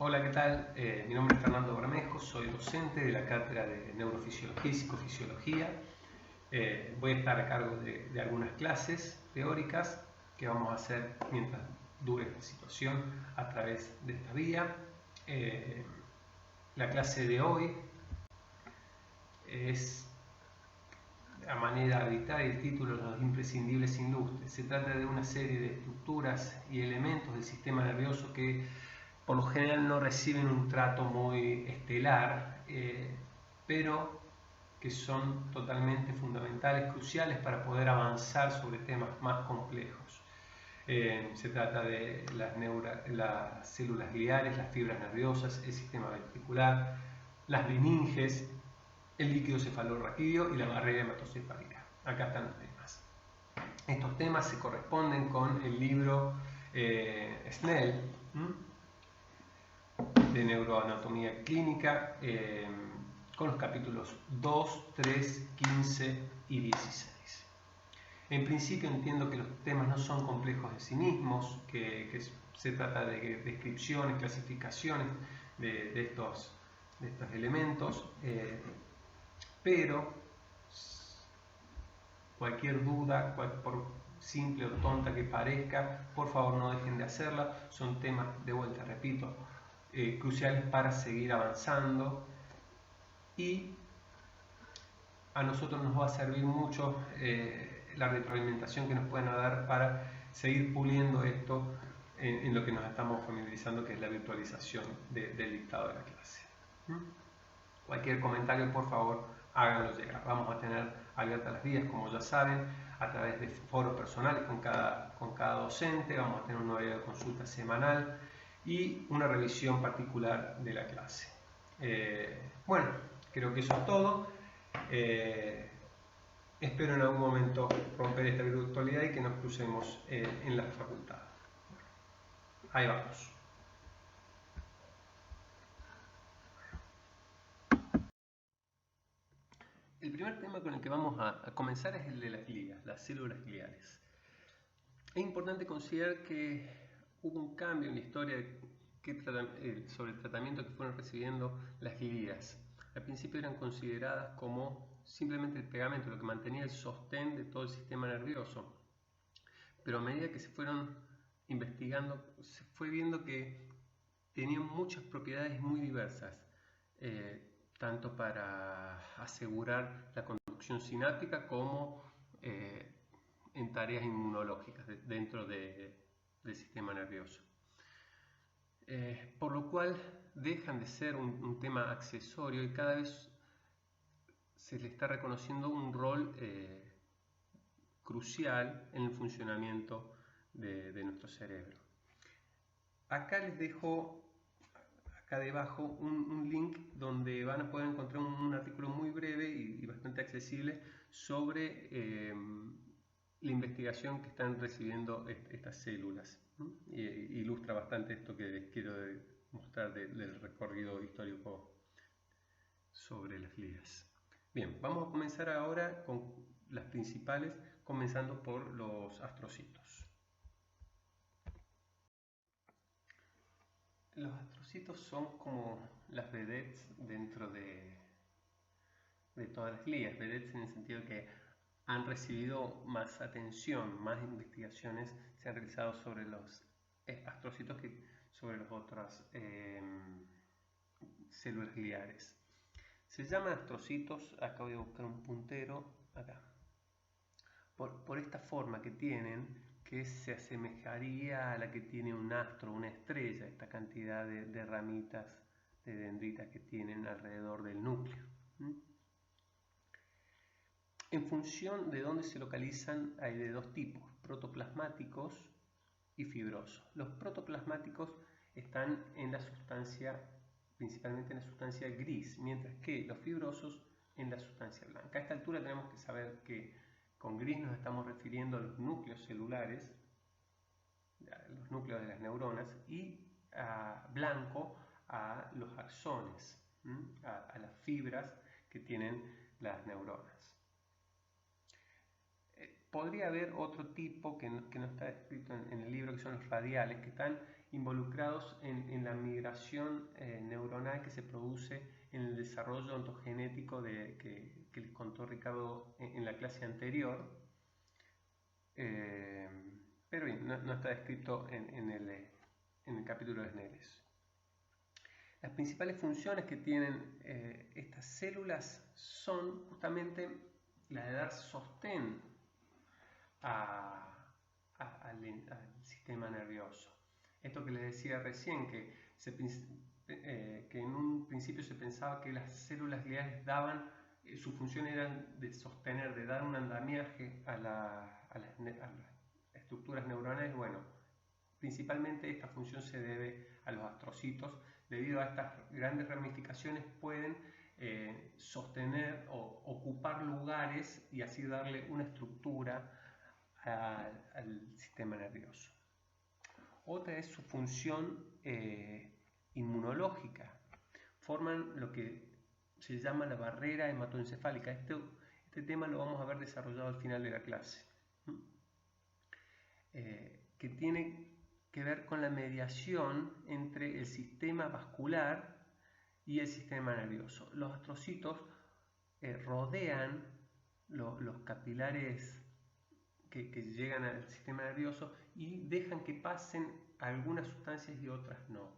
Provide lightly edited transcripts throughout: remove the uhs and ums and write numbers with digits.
Hola, ¿qué tal? Mi nombre es Fernando Bermejo, soy docente de la Cátedra de Neurofisiología y Psicofisiología. Voy a estar a cargo de algunas clases teóricas que vamos a hacer mientras dure esta situación a través de esta vía. La clase de hoy es, a manera habitual, el título Los imprescindibles ilustres. Se trata de una serie de estructuras y elementos del sistema nervioso que por lo general no reciben un trato muy estelar, pero que son totalmente fundamentales, cruciales para poder avanzar sobre temas más complejos. Se trata de las células gliales, las fibras nerviosas, el sistema ventricular, las meninges, el líquido cefalorraquídeo y la barrera hematocefálica. Acá están los temas. Estos temas se corresponden con el libro Snell, de neuroanatomía clínica, con los capítulos 2, 3, 15 y 16. En principio entiendo que los temas no son complejos de sí mismos, que se trata de descripciones, clasificaciones de estos elementos, pero cualquier duda, por simple o tonta que parezca, por favor no dejen de hacerla. Son temas, de vuelta, repito, cruciales para seguir avanzando, y a nosotros nos va a servir mucho la retroalimentación que nos pueden dar para seguir puliendo esto en lo que nos estamos familiarizando, que es la virtualización del dictado de la clase. Cualquier comentario, por favor, háganlo llegar. Vamos a tener abiertas las vías, como ya saben, a través de foros personales con cada docente. Vamos a tener un horario de consulta semanal y una revisión particular de la clase. Bueno, creo que eso es todo. Espero en algún momento romper esta virtualidad y que nos crucemos en la facultad. Ahí vamos. El primer tema con el que vamos a comenzar es el de las glias, las células gliales. Es importante considerar que hubo un cambio en la historia sobre el tratamiento que fueron recibiendo las glias. Al principio eran consideradas como simplemente el pegamento, lo que mantenía el sostén de todo el sistema nervioso. Pero a medida que se fueron investigando, se fue viendo que tenían muchas propiedades muy diversas, tanto para asegurar la conducción sináptica como en tareas inmunológicas dentro del sistema nervioso. Por lo cual dejan de ser un tema accesorio y cada vez se le está reconociendo un rol crucial en el funcionamiento de nuestro cerebro. Acá les dejo, acá debajo, un link donde van a poder encontrar un artículo muy breve y bastante accesible sobre la investigación que están recibiendo estas células. Ilustra bastante esto que les quiero mostrar del recorrido histórico sobre las glias. Bien, vamos a comenzar ahora con las principales, comenzando por los astrocitos. Los astrocitos son como las vedettes dentro de todas las glias, vedettes en el sentido que han recibido más atención, más investigaciones se han realizado sobre los astrocitos que sobre las otras células gliales. Se llaman astrocitos, acá voy a buscar un puntero, acá, por esta forma que tienen, que se asemejaría a la que tiene un astro, una estrella, esta cantidad de ramitas, de dendritas que tienen alrededor del núcleo. En función de dónde se localizan, hay de dos tipos, protoplasmáticos y fibrosos. Los protoplasmáticos están en la sustancia, principalmente en la sustancia gris, mientras que los fibrosos en la sustancia blanca. A esta altura tenemos que saber que con gris nos estamos refiriendo a los núcleos celulares, los núcleos de las neuronas, y a blanco a los axones, a las fibras que tienen las neuronas. Podría haber otro tipo que no está escrito en el libro, que son los radiales, que están involucrados en la migración neuronal que se produce en el desarrollo ontogenético que les contó Ricardo en la clase anterior. Pero bien, no está descrito en el capítulo de Snelles. Las principales funciones que tienen estas células son justamente la de dar sostén al sistema nervioso. Esto que les decía recién, que en un principio se pensaba que las células gliales daban, su función era de sostener, de dar un andamiaje a las estructuras neuronales. Bueno, principalmente esta función se debe a los astrocitos. Debido a estas grandes ramificaciones pueden sostener o ocupar lugares y así darle una estructura al sistema nervioso. Otra es su función inmunológica. Forman lo que se llama la barrera hematoencefálica. Este tema lo vamos a ver desarrollado al final de la clase. Que tiene que ver con la mediación entre el sistema vascular y el sistema nervioso. Los astrocitos rodean los capilares que llegan al sistema nervioso y dejan que pasen algunas sustancias y otras no.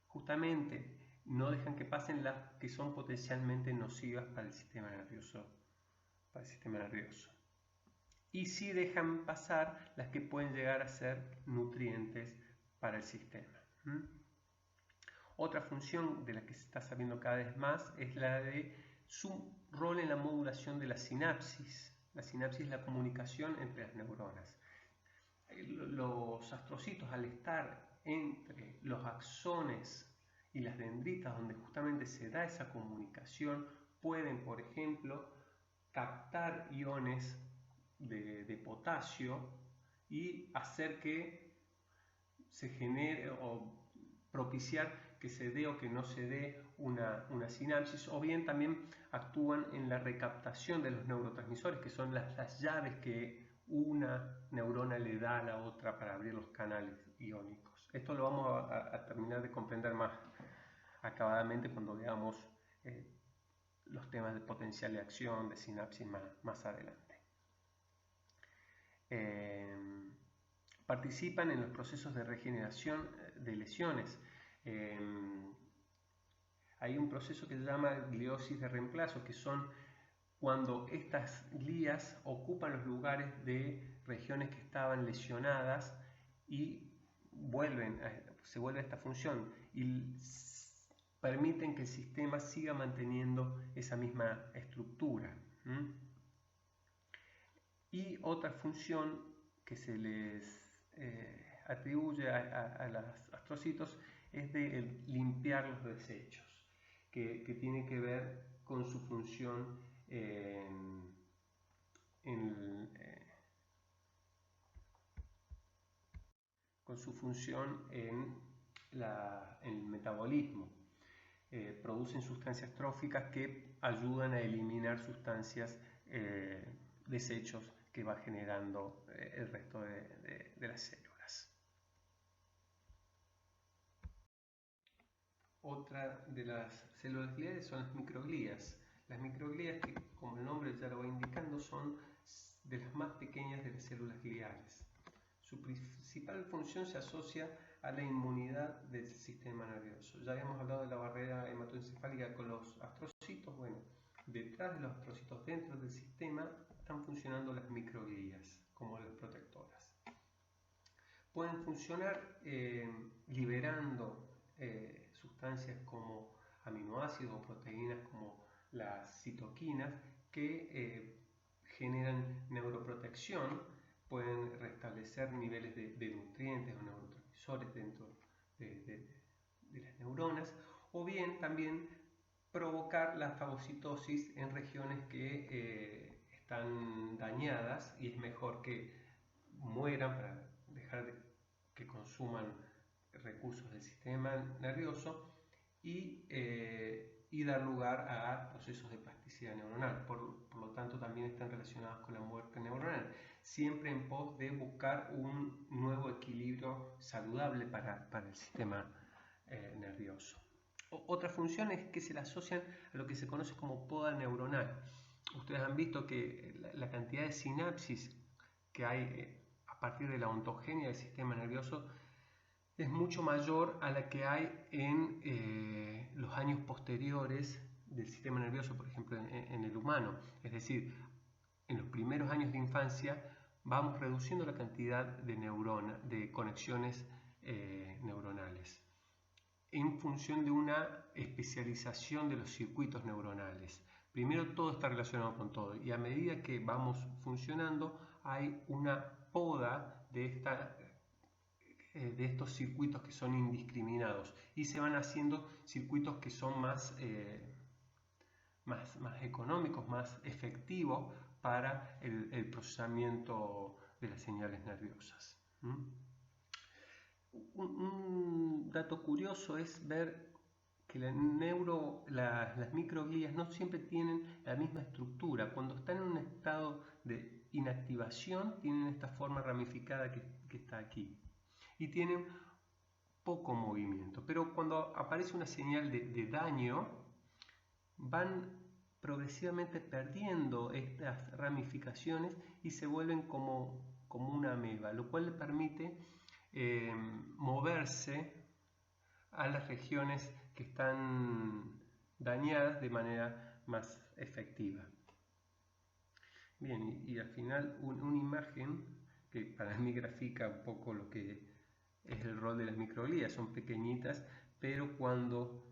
Justamente no dejan que pasen las que son potencialmente nocivas para el sistema nervioso. Y sí dejan pasar las que pueden llegar a ser nutrientes para el sistema. Otra función de la que se está sabiendo cada vez más es la de su rol en la modulación de la sinapsis. La sinapsis es la comunicación entre las neuronas. Los astrocitos, al estar entre los axones y las dendritas, donde justamente se da esa comunicación, pueden, por ejemplo, captar iones de potasio y hacer que se genere o propiciar que se dé o que no se dé una sinapsis, o bien también actúan en la recaptación de los neurotransmisores, que son las llaves que una neurona le da a la otra para abrir los canales iónicos. Esto lo vamos a terminar de comprender más acabadamente cuando veamos los temas de potencial de acción, de sinapsis más adelante. Participan en los procesos de regeneración de lesiones. Hay un proceso que se llama gliosis de reemplazo, que son cuando estas glías ocupan los lugares de regiones que estaban lesionadas y se vuelve a esta función y permiten que el sistema siga manteniendo esa misma estructura. Y otra función que se les atribuye a los astrocitos es de limpiar los desechos, que tiene que ver con su función en el metabolismo. Producen sustancias tróficas que ayudan a eliminar sustancias, desechos que va generando el resto de las células. Otra de las células gliales son las microglías. Las microglías, que como el nombre ya lo va indicando, son de las más pequeñas de las células gliales. Su principal función se asocia a la inmunidad del sistema nervioso. Ya habíamos hablado de la barrera hematoencefálica con los astrocitos. Bueno, detrás de los astrocitos, dentro del sistema, están funcionando las microglías como las protectoras. Pueden funcionar liberando sustancias como aminoácidos o proteínas como las citoquinas que generan neuroprotección. Pueden restablecer niveles de nutrientes o neurotransmisores dentro de las neuronas, o bien también provocar la fagocitosis en regiones que están dañadas, y es mejor que mueran para dejar de que consuman recursos del sistema nervioso y dar lugar a procesos de plasticidad neuronal. Por lo tanto, también están relacionados con la muerte neuronal. siempre en pos de buscar un nuevo equilibrio saludable para el sistema nervioso. Otra función es que se le asocian a lo que se conoce como poda neuronal. Ustedes han visto que la cantidad de sinapsis que hay a partir de la ontogenia del sistema nervioso es mucho mayor a la que hay en los años posteriores del sistema nervioso, por ejemplo, en el humano. Es decir, en los primeros años de infancia vamos reduciendo la cantidad de conexiones neuronales en función de una especialización de los circuitos neuronales. Primero todo está relacionado con todo y a medida que vamos funcionando hay una poda de estos circuitos que son indiscriminados y se van haciendo circuitos que son más económicos, más efectivos para el procesamiento de las señales nerviosas. Un dato curioso es ver que las microglías no siempre tienen la misma estructura. Cuando están en un estado de inactivación tienen esta forma ramificada que está aquí y tienen poco movimiento, pero cuando aparece una señal de daño van progresivamente perdiendo estas ramificaciones y se vuelven como una ameba, lo cual le permite moverse a las regiones que están dañadas de manera más efectiva. Bien, y al final una imagen que para mí grafica un poco lo que es el rol de las microglías. Son pequeñitas, pero cuando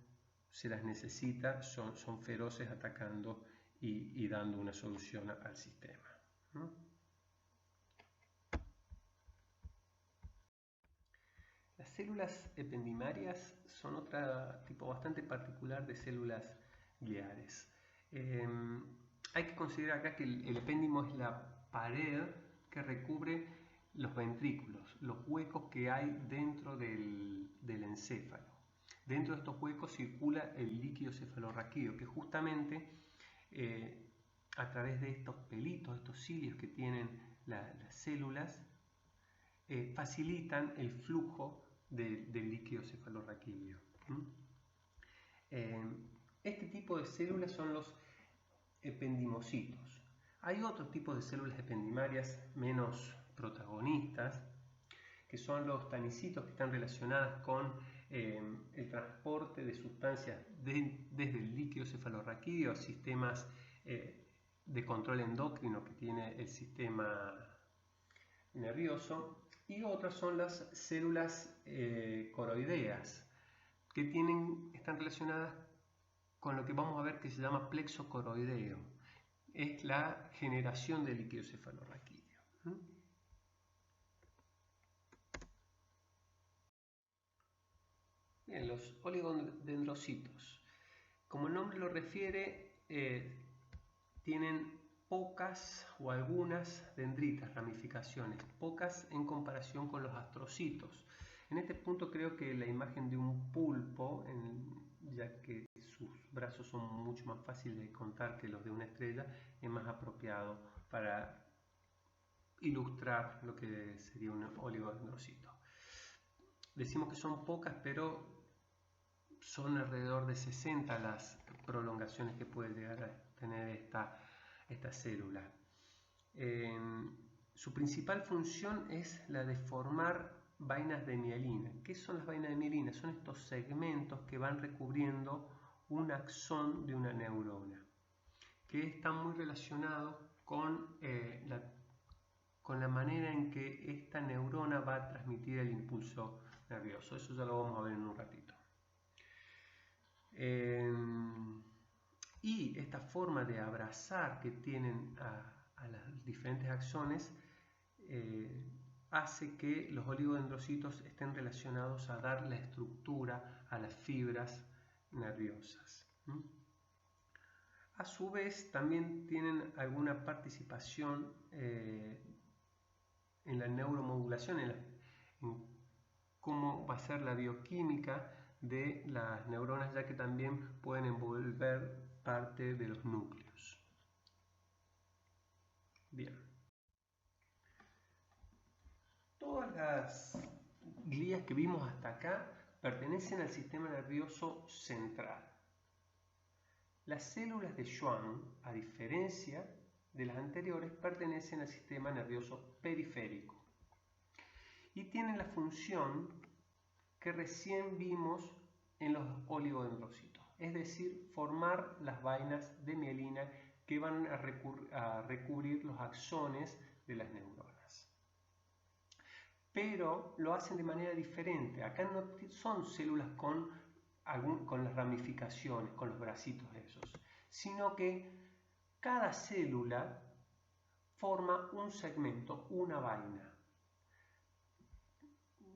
se las necesita son feroces atacando y dando una solución al sistema, ¿no? Las células ependimarias son otro tipo bastante particular de células gliares. Hay que considerar acá que el epéndimo es la pared que recubre los ventrículos, los huecos que hay dentro del encéfalo. Dentro de estos huecos circula el líquido cefalorraquídeo, que justamente a través de estos pelitos, estos cilios que tienen las células, facilitan el flujo del líquido cefalorraquídeo. Este tipo de células son los ependimocitos. Hay otros tipos de células ependimarias menos protagonistas, que son los tanicitos, que están relacionadas con el transporte de sustancias desde el líquido cefalorraquídeo a sistemas de control endocrino que tiene el sistema nervioso, y otras son las células coroideas, que están relacionadas con lo que vamos a ver que se llama plexo coroideo. Es la generación de líquido cefalorraquídeo. Bien, los oligodendrocitos, como el nombre lo refiere, tienen pocas o algunas dendritas, ramificaciones, pocas en comparación con los astrocitos. En este punto creo que la imagen de un pulpo, ya que sus brazos son mucho más fáciles de contar que los de una estrella, es más apropiado para ilustrar lo que sería un oligodendrocito. Decimos que son pocas, pero son alrededor de 60 las prolongaciones que puede llegar a tener esta célula. Su principal función es la de formar vainas de mielina. ¿Qué son las vainas de mielina? Son estos segmentos que van recubriendo un axón de una neurona, que están muy relacionados con la manera en que esta neurona va a transmitir el impulso nervioso. Eso ya lo vamos a ver en un ratito. Y esta forma de abrazar que tienen a los diferentes axones hace que los oligodendrocitos estén relacionados a dar la estructura a las fibras nerviosas. A su vez también tienen alguna participación en la neuromodulación, en cómo va a ser la bioquímica de las neuronas, ya que también pueden envolver parte de los núcleos. Bien. Todas las glías que vimos hasta acá pertenecen al sistema nervioso central. Las células de Schwann, a diferencia de las anteriores, pertenecen al sistema nervioso periférico y tienen la función que recién vimos en los oligodendrocitos, es decir, formar las vainas de mielina que van a recubrir los axones de las neuronas. Pero lo hacen de manera diferente. Acá no son células con las ramificaciones, con los bracitos esos, sino que cada célula forma un segmento, una vaina.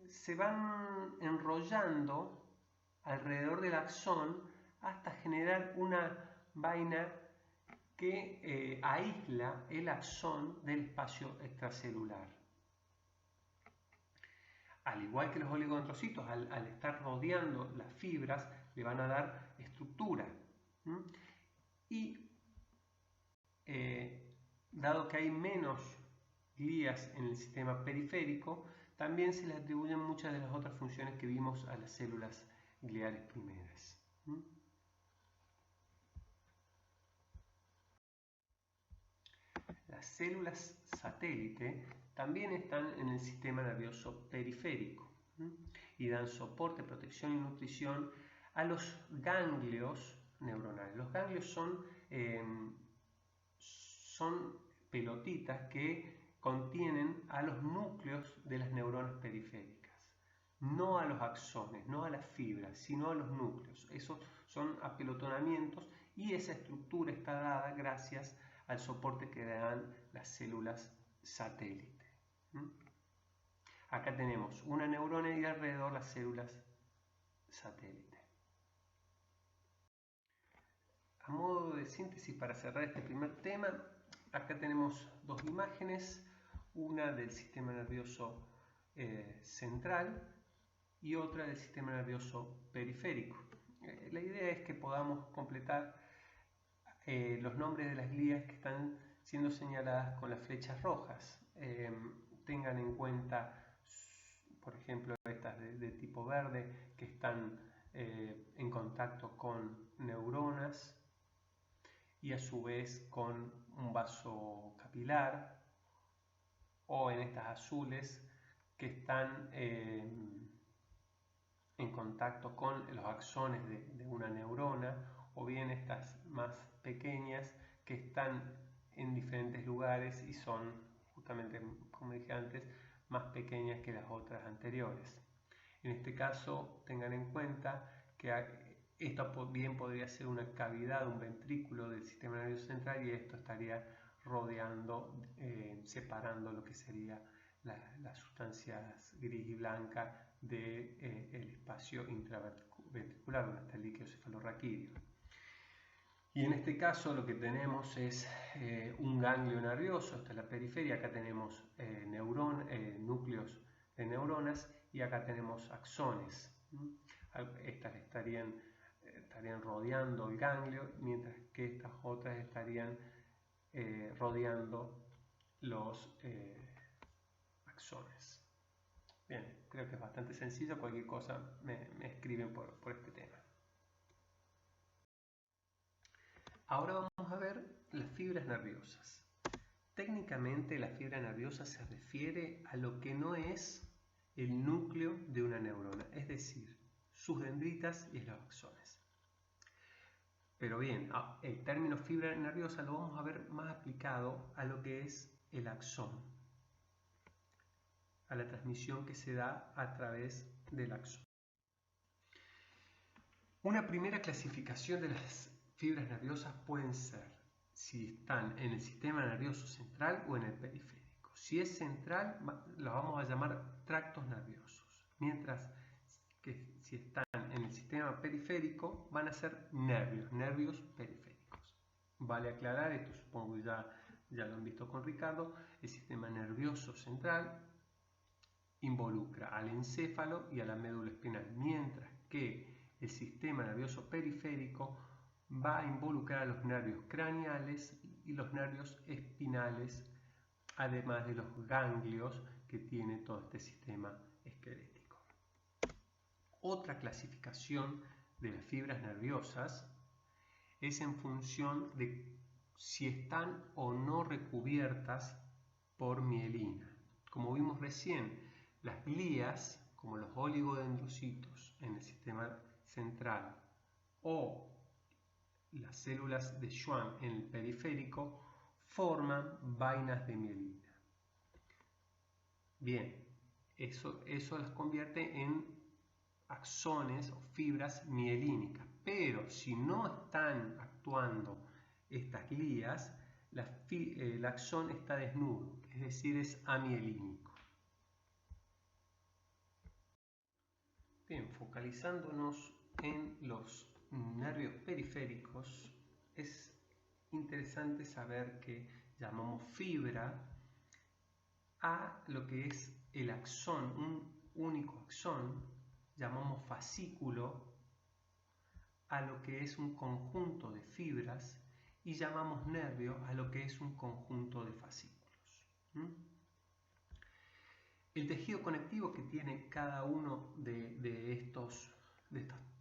Se van enrollando alrededor del axón hasta generar una vaina que aísla el axón del espacio extracelular. Al igual que los oligodendrocitos, al estar rodeando las fibras, le van a dar estructura. Y dado que hay menos glías en el sistema periférico, también se le atribuyen muchas de las otras funciones que vimos a las células gliales primeras. Las células satélite también están en el sistema nervioso periférico y dan soporte, protección y nutrición a los ganglios neuronales. Los ganglios son pelotitas que contienen a los núcleos de las neuronas periféricas, no a los axones, no a las fibras, sino a los núcleos. Esos son apelotonamientos y esa estructura está dada gracias al soporte que dan las células satélite. Acá tenemos una neurona y alrededor las células satélite. A modo de síntesis para cerrar este primer tema, acá tenemos dos imágenes, una del sistema nervioso central y otra del sistema nervioso periférico. La idea es que podamos completar los nombres de las glías que están siendo señaladas con las flechas rojas. Tengan en cuenta, por ejemplo, estas de tipo verde que están en contacto con neuronas y a su vez con un vaso capilar, o en estas azules que están en contacto con los axones de una neurona, o bien estas más pequeñas que están en diferentes lugares y son justamente, como dije antes, más pequeñas que las otras anteriores. En este caso tengan en cuenta que esto bien podría ser una cavidad, un ventrículo del sistema nervioso central, y esto estaría rodeando, separando lo que sería las sustancias gris y blanca del espacio intraventricular, donde está el líquido cefalorraquídeo. Y en este caso lo que tenemos es un ganglio nervioso, esta es la periferia, acá tenemos núcleos de neuronas y acá tenemos axones. Estas estarían rodeando el ganglio, mientras que estas otras estarían rodeando los axones. Bien, creo que es bastante sencillo, cualquier cosa me escriben por este tema. Ahora vamos a ver las fibras nerviosas. Técnicamente la fibra nerviosa se refiere a lo que no es el núcleo de una neurona, es decir, sus dendritas y los axones. Pero bien, el término fibra nerviosa lo vamos a ver más aplicado a lo que es el axón, a la transmisión que se da a través del axón. Una primera clasificación de las fibras nerviosas pueden ser si están en el sistema nervioso central o en el periférico. Si es central, los vamos a llamar tractos nerviosos, mientras que si están en el sistema periférico van a ser nervios periféricos. Vale aclarar, esto supongo que ya lo han visto con Ricardo, el sistema nervioso central involucra al encéfalo y a la médula espinal, mientras que el sistema nervioso periférico va a involucrar a los nervios craneales y los nervios espinales, además de los ganglios que tiene todo este sistema esquelético. Otra clasificación de las fibras nerviosas es en función de si están o no recubiertas por mielina. Como vimos recién, las glías, como los oligodendrocitos en el sistema central o las células de Schwann en el periférico, forman vainas de mielina. Bien, eso las convierte en axones o fibras mielínicas, pero si no están actuando estas glías, el axón está desnudo, es decir, es amielínico. Bien, focalizándonos en los nervios periféricos, es interesante saber que llamamos fibra a lo que es el axón, un único axón, llamamos fascículo a lo que es un conjunto de fibras y llamamos nervio a lo que es un conjunto de fascículos. El tejido conectivo que tiene cada uno de estos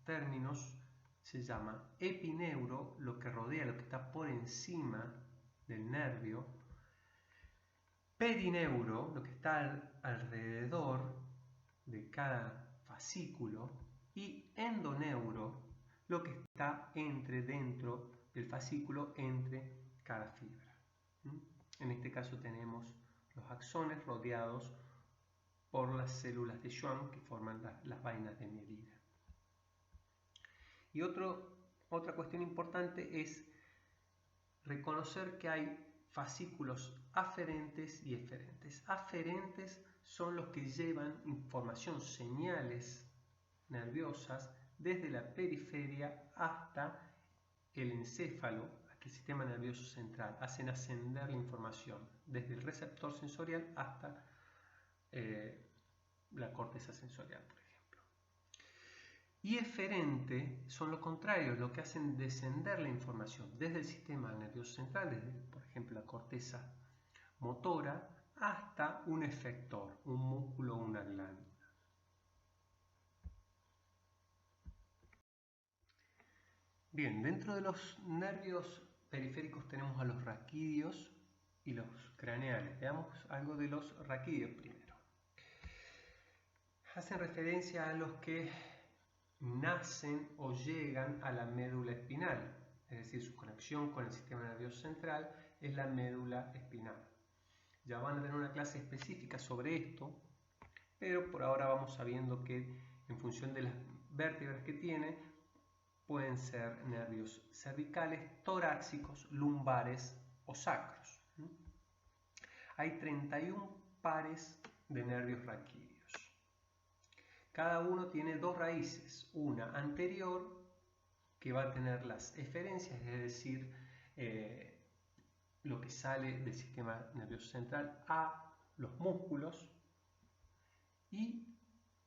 términos se llama epineuro, lo que rodea, lo que está por encima del nervio, perineuro, lo que está alrededor de cada fascículo, y endoneuro, lo que está dentro del fascículo, entre cada fibra. En este caso tenemos los axones rodeados por las células de Schwann que forman las vainas de mielina. Y otra cuestión importante es reconocer que hay fascículos aferentes y eferentes. Aferentes son los que llevan información, señales nerviosas desde la periferia hasta el encéfalo, hasta el sistema nervioso central. Hacen ascender la información desde el receptor sensorial hasta la corteza sensorial, por ejemplo. Y eferente son lo contrario, lo que hacen descender la información desde el sistema nervioso central, desde, por ejemplo, la corteza motora, hasta un efector, un músculo o una glándula. Bien, dentro de los nervios periféricos tenemos a los raquídeos y los craneales. Veamos algo de los raquídeos primero. Hacen referencia a los que nacen o llegan a la médula espinal, es decir, su conexión con el sistema nervioso central es la médula espinal. Ya van a tener una clase específica sobre esto, pero por ahora vamos sabiendo que en función de las vértebras que tiene, pueden ser nervios cervicales, torácicos, lumbares o sacros. Hay 31 pares de nervios raquídeos. Cada uno tiene dos raíces, una anterior que va a tener las eferencias, es decir, lo que sale del sistema nervioso central a los músculos, y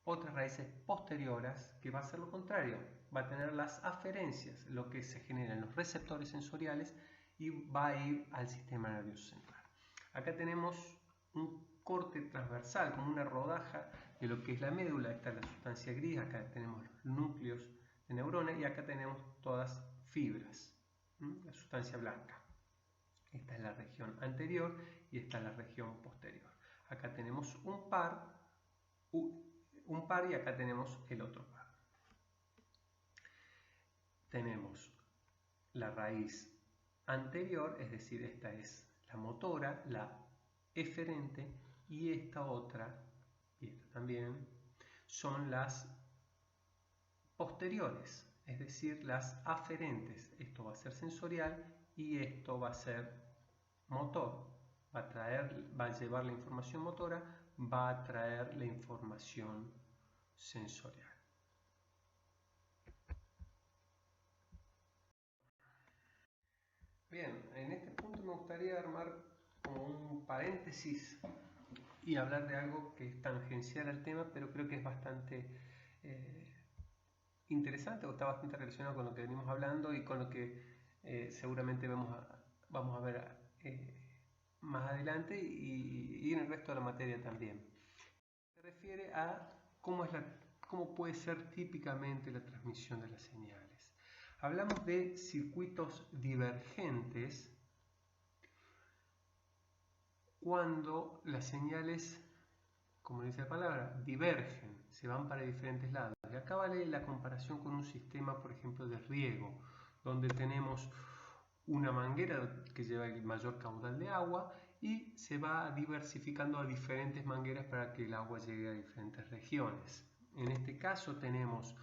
otras raíces posteriores que va a ser lo contrario, va a tener las aferencias, lo que se genera en los receptores sensoriales y va a ir al sistema nervioso central. Acá tenemos un corte transversal, como una rodaja de lo que es la médula. Esta es la sustancia gris, acá tenemos los núcleos de neuronas y acá tenemos todas fibras, la sustancia blanca. Esta es la región anterior y esta es la región posterior. Acá tenemos un par y acá tenemos el otro par. Tenemos la raíz anterior, es decir, esta es la motora, la eferente, y esta otra, y esta también, son las posteriores, es decir, las aferentes. Esto va a ser sensorial y esto va a ser motor. Va a llevar la información motora, va a traer la información sensorial. Bien, en este punto me gustaría armar como un paréntesis y hablar de algo que es tangencial al tema, pero creo que es bastante interesante o está bastante relacionado con lo que venimos hablando y con lo que seguramente vamos a ver más adelante y en el resto de la materia también. refiere a cómo puede ser típicamente la transmisión de las señales. Hablamos de circuitos divergentes cuando las señales, como dice la palabra, divergen, se van para diferentes lados. Y acá vale la comparación con un sistema, por ejemplo, de riego, donde tenemos una manguera que lleva el mayor caudal de agua y se va diversificando a diferentes mangueras para que el agua llegue a diferentes regiones. En este caso tenemos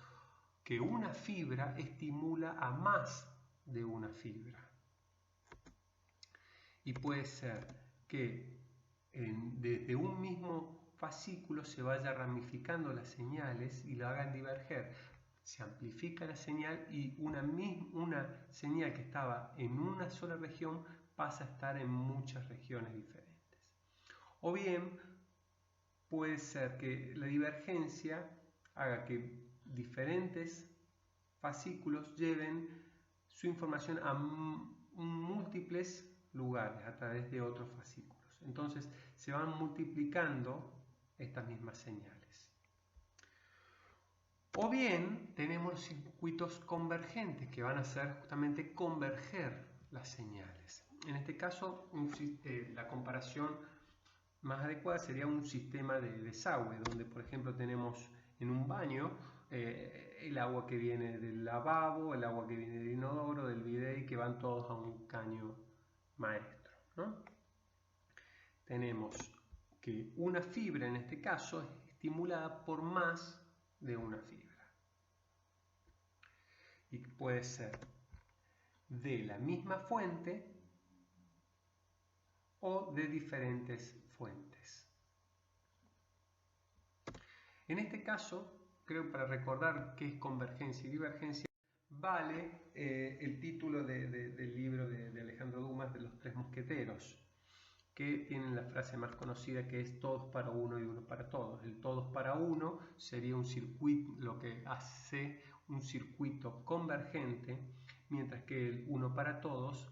que una fibra estimula a más de una fibra. Y puede ser que desde un mismo fascículo se vaya ramificando las señales y lo hagan diverger. Se amplifica la señal y una señal que estaba en una sola región pasa a estar en muchas regiones diferentes. O bien puede ser que la divergencia haga que diferentes fascículos lleven su información a múltiples lugares a través de otros fascículos. Entonces se van multiplicando estas mismas señales. O bien tenemos los circuitos convergentes que van a hacer justamente converger las señales. En este caso, la comparación más adecuada sería un sistema de desagüe, donde por ejemplo tenemos en un baño el agua que viene del lavabo, el agua que viene del inodoro, del bidet, que van todos a un caño maestro, ¿no? Tenemos que una fibra en este caso es estimulada por más de una fibra y puede ser de la misma fuente o de diferentes fuentes. En este caso, creo que para recordar qué es convergencia y divergencia, vale el título del libro de Alejandro Dumas, de Los Tres Mosqueteros, que tienen la frase más conocida que es todos para uno y uno para todos. El todos para uno sería un circuito, lo que hace un circuito convergente, mientras que el uno para todos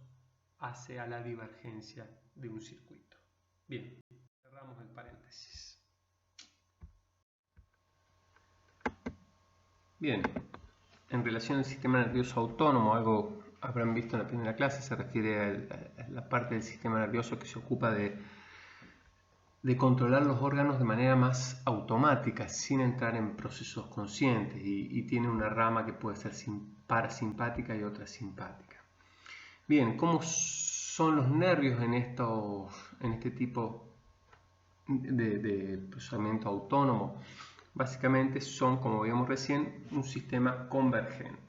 hace a la divergencia de un circuito. Bien, cerramos el paréntesis. Bien, en relación al sistema nervioso autónomo, algo habrán visto en la primera clase, se refiere a la parte del sistema nervioso que se ocupa de controlar los órganos de manera más automática, sin entrar en procesos conscientes, y tiene una rama que puede ser parasimpática y otra simpática. Bien, ¿cómo son los nervios en este tipo de procesamiento autónomo? Básicamente son, como vimos recién, un sistema convergente.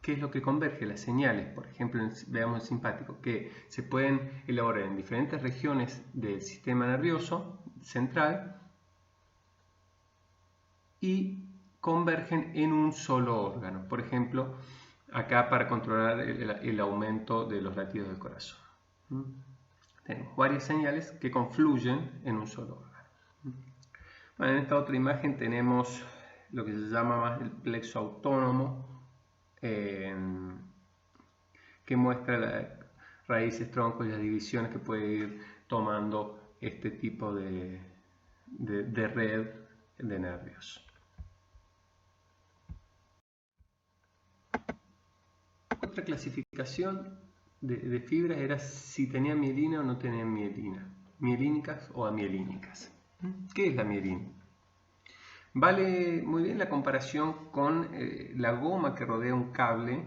¿Qué es lo que converge? Las señales, por ejemplo, veamos el simpático, que se pueden elaborar en diferentes regiones del sistema nervioso central y convergen en un solo órgano. Por ejemplo, acá para controlar el aumento de los latidos del corazón. Tenemos varias señales que confluyen en un solo órgano. Bueno, en esta otra imagen tenemos lo que se llama más el plexo autónomo, que muestra las raíces, troncos y las divisiones que puede ir tomando este tipo de red de nervios. Otra clasificación de fibras era si tenían mielina o no tenían mielina, mielínicas o amielínicas. ¿Qué es la mielina? Vale muy bien la comparación con la goma que rodea un cable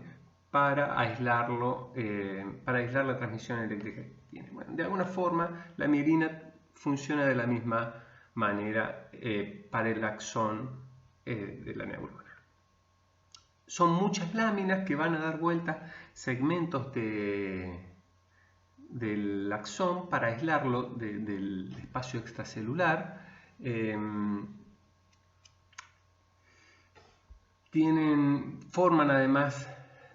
para aislar la transmisión eléctrica que tiene. Bueno, de alguna forma la mielina funciona de la misma manera para el axón de la neurona. Son muchas láminas que van a dar vuelta segmentos del axón para aislarlo del espacio extracelular. Forman además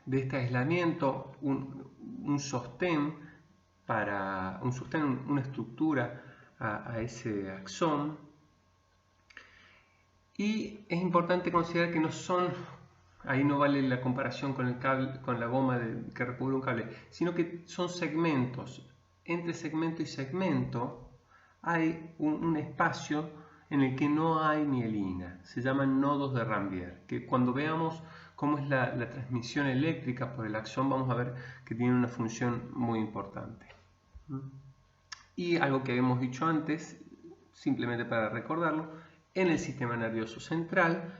de este aislamiento un sostén, una estructura a ese axón. Y es importante considerar que no son, ahí no vale la comparación con el cable, con la goma que recubre un cable, sino que son segmentos. Entre segmento y segmento hay un espacio en el que no hay mielina. Se llaman nodos de Ranvier, que cuando veamos cómo es la transmisión eléctrica por el axón, vamos a ver que tiene una función muy importante. Y algo que habíamos dicho antes, simplemente para recordarlo, en el sistema nervioso central,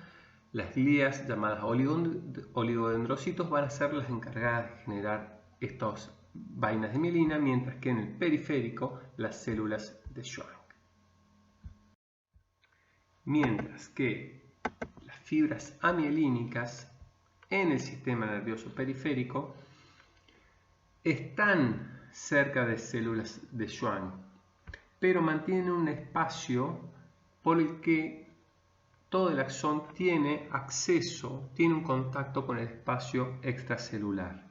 las glías llamadas oligodendrocitos van a ser las encargadas de generar estas vainas de mielina, mientras que en el periférico las células de Schwann. Mientras que las fibras amielínicas en el sistema nervioso periférico están cerca de células de Schwann, pero mantienen un espacio por el que todo el axón tiene acceso, tiene un contacto con el espacio extracelular.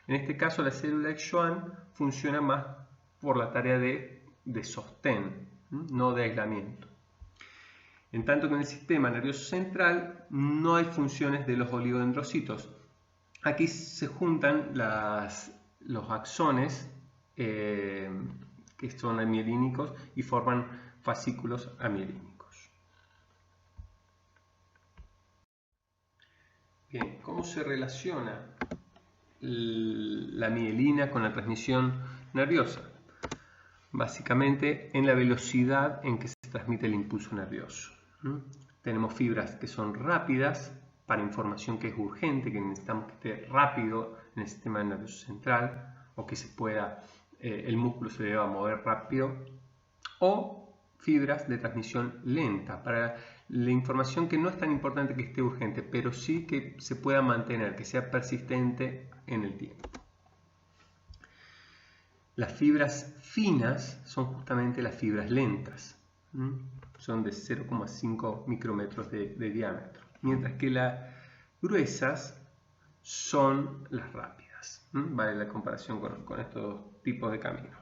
En este caso, la célula de Schwann funciona más por la tarea de sostén, no de aislamiento. En tanto que en el sistema nervioso central no hay funciones de los oligodendrocitos. Aquí se juntan los axones que son amielínicos y forman fascículos amielínicos. Bien, ¿cómo se relaciona la mielina con la transmisión nerviosa? Básicamente en la velocidad en que se transmite el impulso nervioso. Tenemos fibras que son rápidas para información que es urgente, que necesitamos que esté rápido en el sistema nervioso central, o que se pueda, el músculo se deba mover rápido, o fibras de transmisión lenta para la información que no es tan importante que esté urgente, pero sí que se pueda mantener, que sea persistente en el tiempo. Las fibras finas son justamente las fibras lentas, son de 0,5 micrómetros de diámetro, mientras que las gruesas son las rápidas. Vale la comparación con estos tipos de caminos.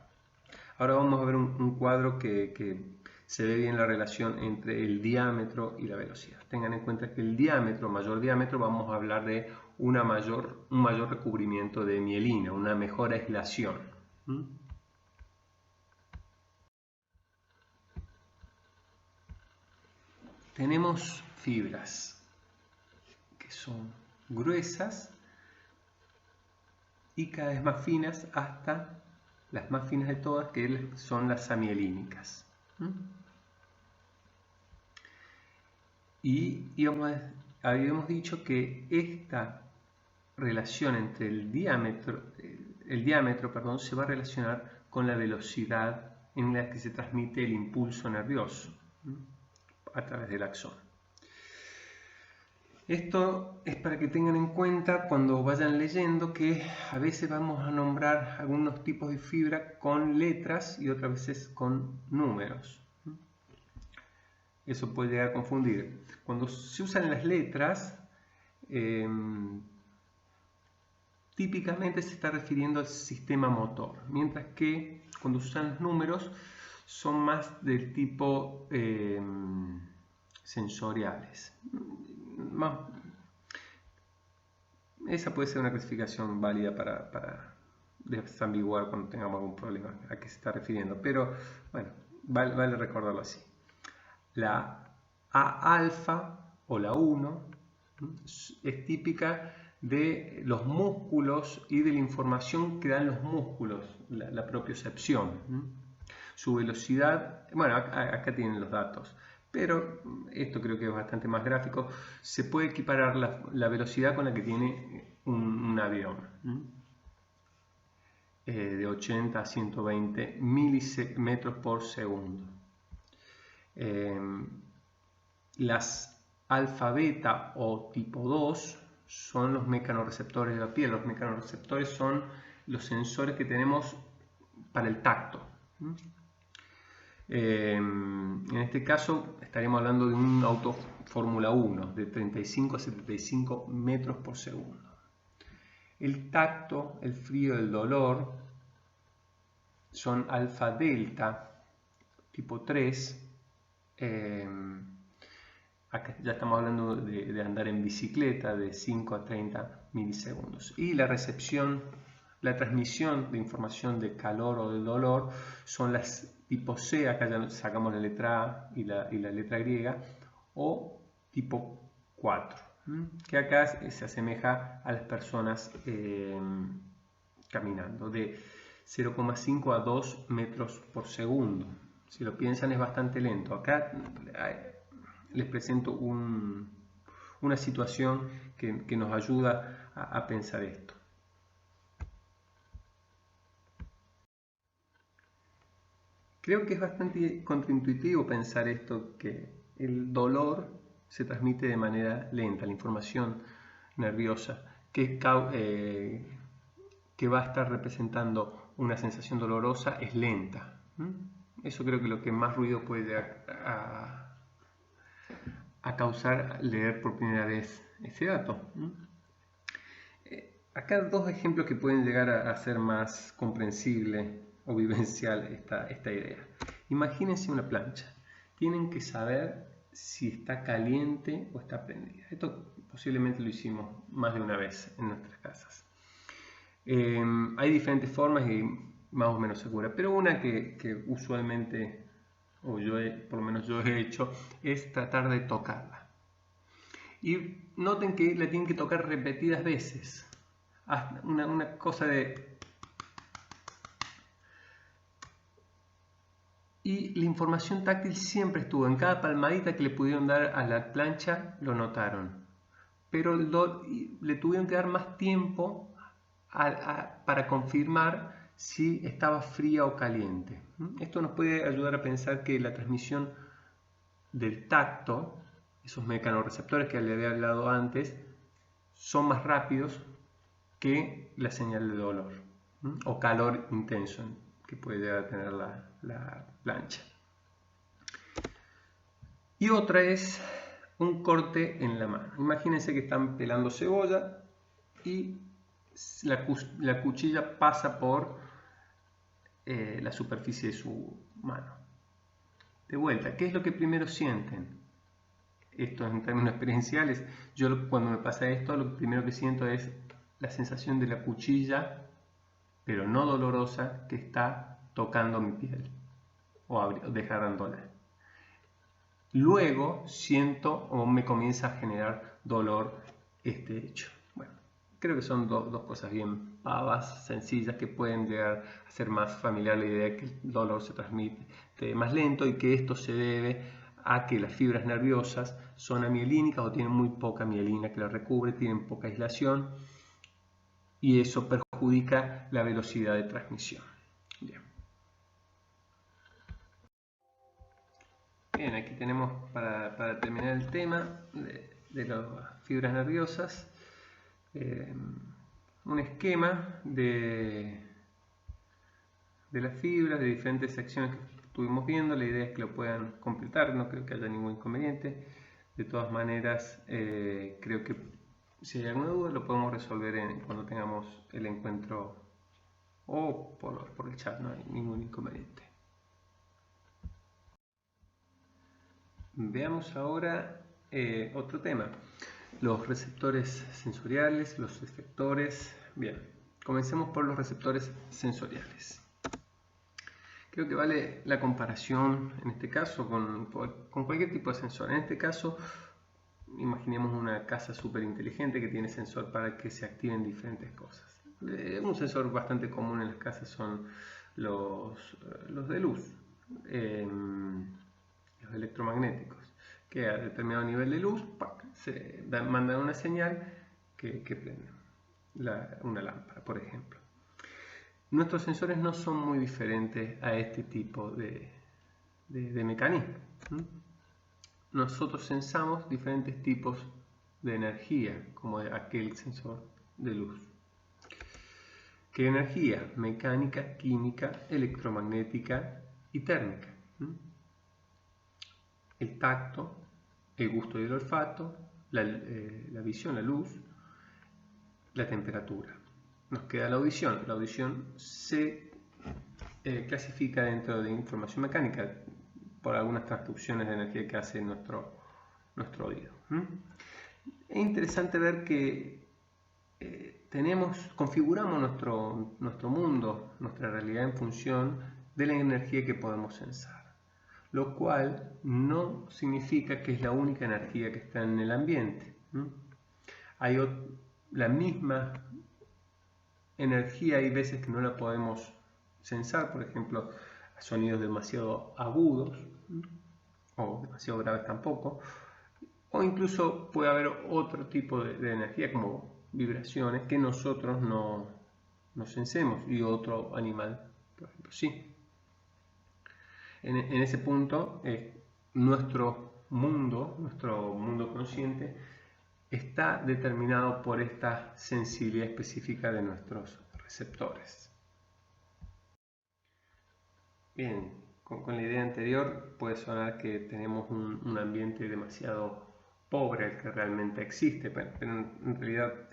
Ahora vamos a ver un cuadro que se ve bien la relación entre el diámetro y la velocidad. Tengan en cuenta que el diámetro, mayor diámetro, vamos a hablar de un mayor recubrimiento de mielina, una mejor aislación. Tenemos fibras que son gruesas y cada vez más finas, hasta las más finas de todas, que son las amielínicas. Y habíamos dicho que esta relación entre el diámetro se va a relacionar con la velocidad en la que se transmite el impulso nervioso a través del axón. Esto es para que tengan en cuenta cuando vayan leyendo que a veces vamos a nombrar algunos tipos de fibra con letras y otras veces con números. Eso puede llegar a confundir. Cuando se usan las letras, típicamente se está refiriendo al sistema motor, mientras que cuando se usan los números son más del tipo sensoriales. Esa puede ser una clasificación válida para desambiguar cuando tengamos algún problema a qué se está refiriendo, pero bueno, vale recordarlo así. La A alfa o la 1 es típica de los músculos y de la información que dan los músculos, la propiocepción. Su velocidad, bueno, acá tienen los datos, pero esto creo que es bastante más gráfico. Se puede equiparar la velocidad con la que tiene un avión, de 80 a 120 metros por segundo. Las alfa beta o tipo 2 son los mecanorreceptores de la piel. Los mecanorreceptores son los sensores que tenemos para el tacto. En este caso estaríamos hablando de un auto Fórmula 1 de 35 a 75 metros por segundo. El tacto, el frío, el dolor son alfa delta tipo 3. Acá ya estamos hablando de andar en bicicleta de 5 a 30 milisegundos. Y la recepción, la transmisión de información de calor o de dolor son las tipo C, acá ya sacamos la letra A y la letra griega, o tipo 4, que acá se asemeja a las personas caminando, de 0,5 a 2 metros por segundo. Si lo piensan es bastante lento. Acá les presento una situación que nos ayuda a pensar esto. Creo que es bastante contraintuitivo pensar esto, que el dolor se transmite de manera lenta, la información nerviosa que va a estar representando una sensación dolorosa es lenta. Eso creo que lo que más ruido puede llegar a causar leer por primera vez ese dato. Acá dos ejemplos que pueden llegar a ser más comprensible o vivencial esta idea. Imagínense una plancha. Tienen que saber si está caliente o está prendida. Esto posiblemente lo hicimos más de una vez en nuestras casas. Hay diferentes formas y más o menos seguras, pero una que usualmente, o por lo menos yo he hecho, es tratar de tocarla. Y noten que la tienen que tocar repetidas veces. Una cosa de... Y la información táctil siempre estuvo. En cada palmadita que le pudieron dar a la plancha lo notaron. Pero le tuvieron que dar más tiempo para confirmar si estaba fría o caliente. Esto nos puede ayudar a pensar que la transmisión del tacto, esos mecanorreceptores que le había hablado antes, son más rápidos que la señal de dolor o calor intenso que puede llegar a tener la plancha. Y otra es un corte en la mano. Imagínense que están pelando cebolla y la cuchilla pasa por la superficie de su mano. De vuelta, ¿qué es lo que primero sienten? Esto en términos experienciales, yo cuando me pasa esto, lo primero que siento es la sensación de la cuchilla, pero no dolorosa, que está tocando mi piel o desgarrándola. Luego siento o me comienza a generar dolor este hecho. Bueno, creo que son dos cosas bien pavas, sencillas, que pueden llegar a ser más familiar la idea de que el dolor se transmite más lento y que esto se debe a que las fibras nerviosas son amielínicas o tienen muy poca mielina que las recubre, tienen poca aislación y eso perjudica la velocidad de transmisión. Bien, aquí tenemos para terminar el tema de las fibras nerviosas un esquema de las fibras, de diferentes secciones que estuvimos viendo. La idea es que lo puedan completar, no creo que haya ningún inconveniente. De todas maneras, creo que si hay alguna duda lo podemos resolver cuando tengamos el encuentro o por el chat, no hay ningún inconveniente. Veamos ahora otro tema, los receptores sensoriales, los efectores. Bien, comencemos por los receptores sensoriales. Creo que vale la comparación en este caso con cualquier tipo de sensor. En este caso, imaginemos una casa súper inteligente que tiene sensor para que se activen diferentes cosas. Un sensor bastante común en las casas son los de luz, los electromagnéticos, que a determinado nivel de luz mandan una señal que prende una lámpara, por ejemplo. Nuestros sensores no son muy diferentes a este tipo de mecanismo. Nosotros sensamos diferentes tipos de energía, como aquel sensor de luz. ¿Qué energía? Mecánica, química, electromagnética y térmica. El tacto, el gusto y el olfato, la visión, la luz, la temperatura. Nos queda la audición. La audición se clasifica dentro de información mecánica por algunas transducciones de energía que hace nuestro oído. Es interesante ver que configuramos nuestro mundo, nuestra realidad en función de la energía que podemos sensar, lo cual no significa que es la única energía que está en el ambiente. Hay la misma energía, hay veces que no la podemos sensar, por ejemplo, sonidos demasiado agudos o demasiado graves tampoco, o incluso puede haber otro tipo de energía como vibraciones que nosotros no sensemos y otro animal, por ejemplo, sí. En ese punto, nuestro mundo consciente está determinado por esta sensibilidad específica de nuestros receptores. Bien, con la idea anterior puede sonar que tenemos un ambiente demasiado pobre el que realmente existe, pero en realidad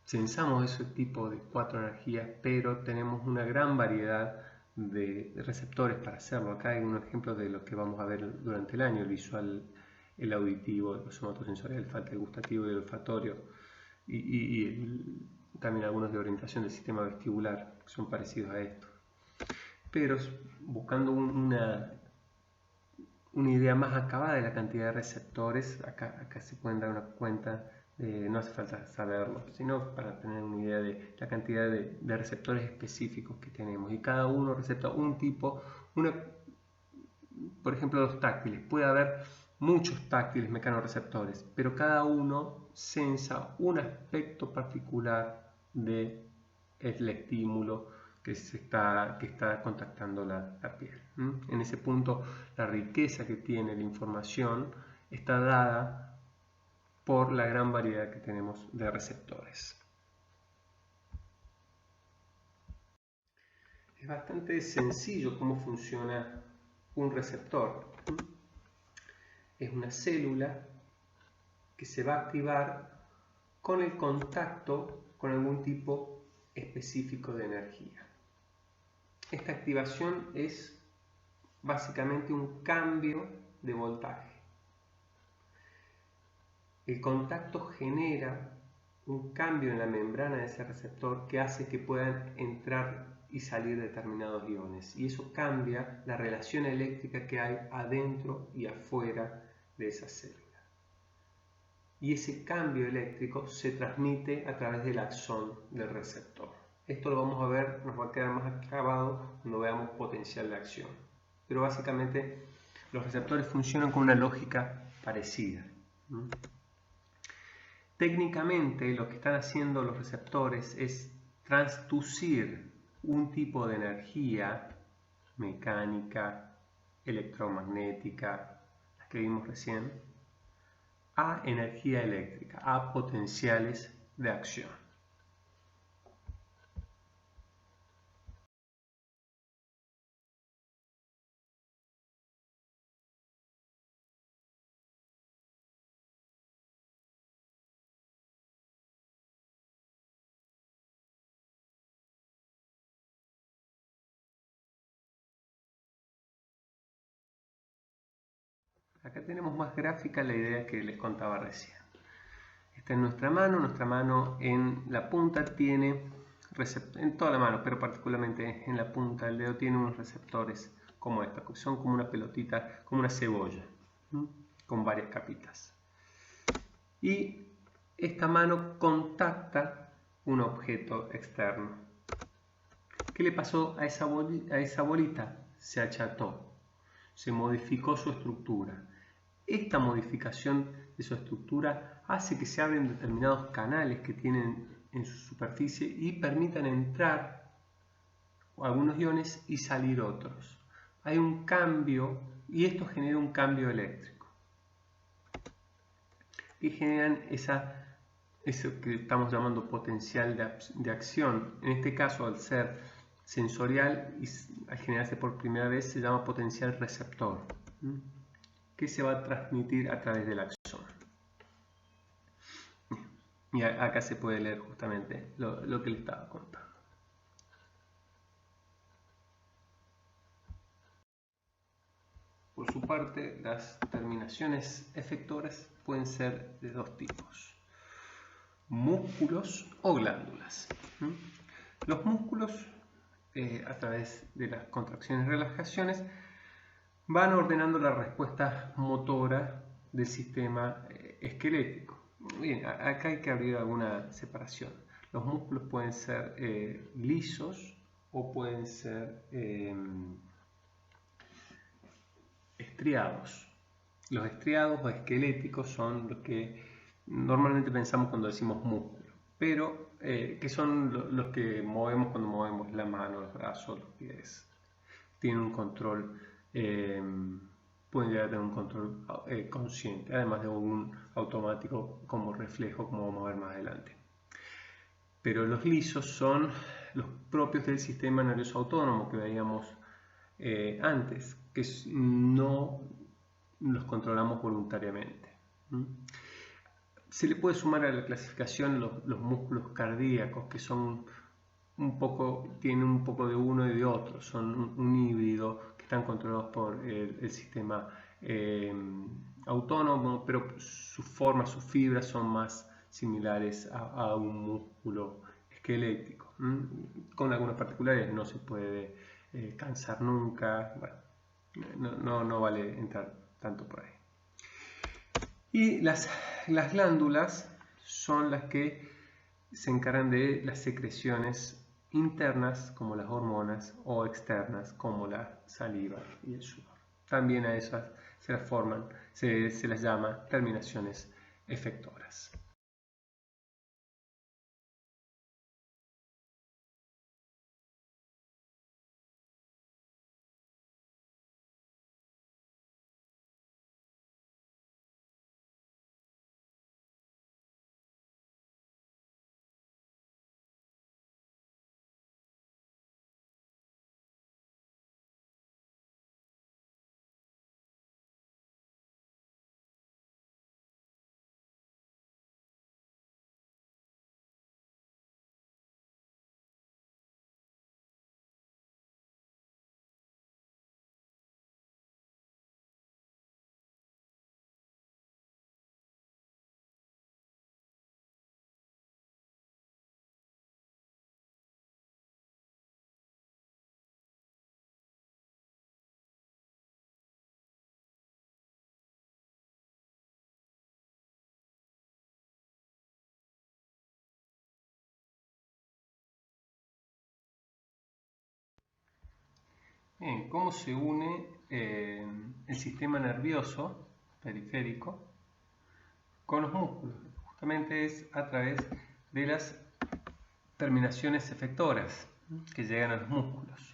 sensamos ese tipo de 4 energías, pero tenemos una gran variedad de receptores para hacerlo. Acá hay un ejemplo de lo que vamos a ver durante el año: el visual, el auditivo, el somatosensorial, el olfativo, el gustativo y el olfatorio, y también algunos de orientación del sistema vestibular que son parecidos a esto. Pero buscando una idea más acabada de la cantidad de receptores, acá se pueden dar una cuenta, no hace falta saberlo, sino para tener una idea de la cantidad de receptores específicos que tenemos, y cada uno recepta un tipo, por ejemplo los táctiles, puede haber muchos táctiles mecanorreceptores, pero cada uno sensa un aspecto particular del estímulo que está contactando la piel. En ese punto, la riqueza que tiene la información está dada por la gran variedad que tenemos de receptores. Es bastante sencillo cómo funciona un receptor. Es una célula que se va a activar con el contacto con algún tipo específico de energía. Esta activación es básicamente un cambio de voltaje. El contacto genera un cambio en la membrana de ese receptor que hace que puedan entrar y salir determinados iones, y eso cambia la relación eléctrica que hay adentro y afuera de esa célula. Y ese cambio eléctrico se transmite a través del axón del receptor. Esto lo vamos a ver, nos va a quedar más acabado cuando veamos potencial de acción. Pero básicamente los receptores funcionan con una lógica parecida. Técnicamente lo que están haciendo los receptores es transducir un tipo de energía mecánica, electromagnética, la que vimos recién, a energía eléctrica, a potenciales de acción. Acá tenemos más gráfica la idea que les contaba recién. Esta es nuestra mano en la punta tiene, en toda la mano, pero particularmente en la punta del dedo, tiene unos receptores como esta, que son como una pelotita, como una cebolla, con varias capitas. Y esta mano contacta un objeto externo. ¿Qué le pasó a esa bolita? Se acható, se modificó su estructura. Esta modificación de su estructura hace que se abren determinados canales que tienen en su superficie y permitan entrar algunos iones y salir otros. Hay un cambio, y esto genera un cambio eléctrico, que generan eso que estamos llamando potencial de acción. En este caso, al ser sensorial y al generarse por primera vez, se llama potencial receptor, que se va a transmitir a través del axón. Y acá se puede leer justamente lo que le estaba contando. Por su parte, las terminaciones efectoras pueden ser de dos tipos: músculos o glándulas. Los músculos a través de las contracciones y relajaciones, van ordenando la respuesta motora del sistema esquelético. Bien, acá hay que abrir alguna separación. Los músculos pueden ser lisos o pueden ser estriados. Los estriados o esqueléticos son los que normalmente pensamos cuando decimos músculo, pero que son los que movemos cuando movemos la mano, los brazos, los pies. Tienen un control, pueden llegar a tener un control consciente, además de un automático como reflejo, como vamos a ver más adelante. Pero los lisos son los propios del sistema nervioso autónomo que veíamos antes, que no los controlamos voluntariamente. Se le puede sumar a la clasificación los músculos cardíacos, que son tienen un poco de uno y de otro, son un híbrido que están controlados por el sistema autónomo, pero su forma, sus fibras son más similares a un músculo esquelético. Con algunas particularidades, no se puede cansar nunca, bueno, no vale entrar tanto por ahí. Y las glándulas son las que se encargan de las secreciones internas, como las hormonas, o externas, como la saliva y el sudor. También a esas se las llama terminaciones efectoras. Bien, ¿cómo se une el sistema nervioso periférico con los músculos? Justamente es a través de las terminaciones efectoras que llegan a los músculos.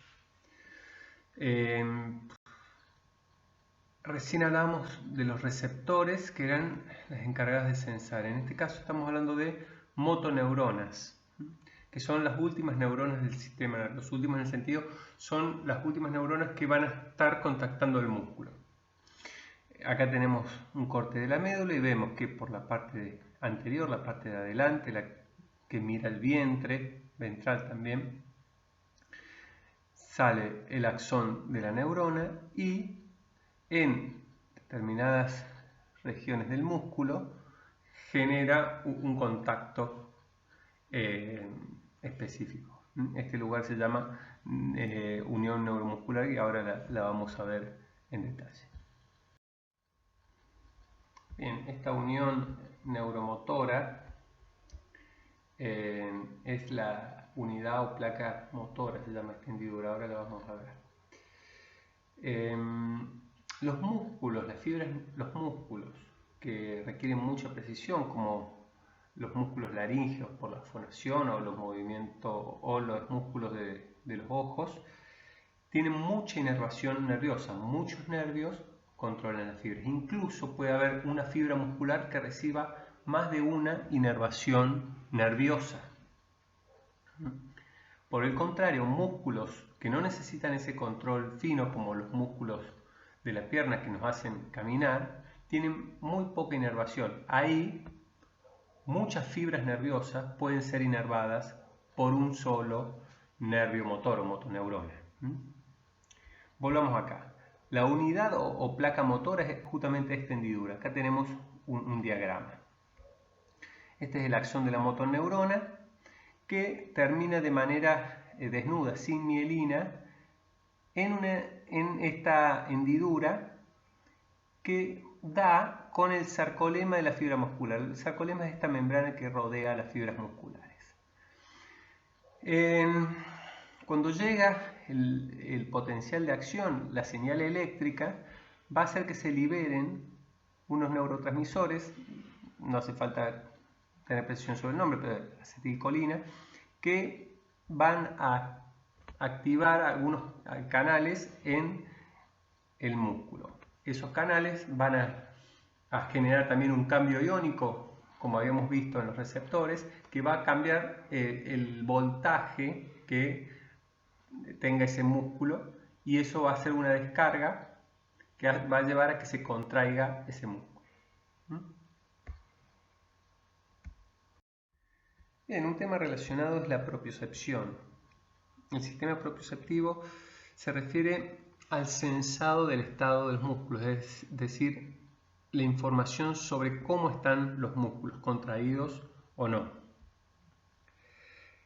Recién hablamos de los receptores, que eran las encargadas de censar. En este caso estamos hablando de motoneuronas, que son las últimas neuronas del sistema nervioso. Los últimos en el sentido son las últimas neuronas que van a estar contactando el músculo. Acá tenemos un corte de la médula y vemos que por la parte anterior, la parte de adelante, la que mira el vientre, ventral también, sale el axón de la neurona y en determinadas regiones del músculo genera un contacto específico. Este lugar se llama unión neuromuscular y ahora la vamos a ver en detalle. Bien, esta unión neuromotora es la unidad o placa motora, se llama esta hendidura, ahora la vamos a ver. Los músculos, las fibras, los músculos que requieren mucha precisión, como los músculos laringeos por la fonación o los movimientos o los músculos de los ojos, tienen mucha inervación nerviosa, muchos nervios controlan las fibras. Incluso puede haber una fibra muscular que reciba más de una inervación nerviosa. Por el contrario, músculos que no necesitan ese control fino, como los músculos de la pierna que nos hacen caminar, tienen muy poca inervación. Ahí muchas fibras nerviosas pueden ser inervadas por un solo nervio motor o motoneurona. Volvamos acá. La unidad o placa motora es justamente esta hendidura. Acá tenemos un diagrama. Este es el axón de la motoneurona que termina de manera desnuda, sin mielina, en esta hendidura que da con el sarcolema de la fibra muscular. El sarcolema es esta membrana que rodea las fibras musculares. Cuando llega el potencial de acción, la señal eléctrica, va a hacer que se liberen unos neurotransmisores, no hace falta tener precisión sobre el nombre, pero acetilcolina, que van a activar algunos canales en el músculo. Esos canales van a generar también un cambio iónico, como habíamos visto en los receptores, que va a cambiar el voltaje que tenga ese músculo, y eso va a ser una descarga que va a llevar a que se contraiga ese músculo. Bien, un tema relacionado es la propiocepción. El sistema propioceptivo se refiere al sensado del estado de los músculos, es decir, la información sobre cómo están los músculos, contraídos o no.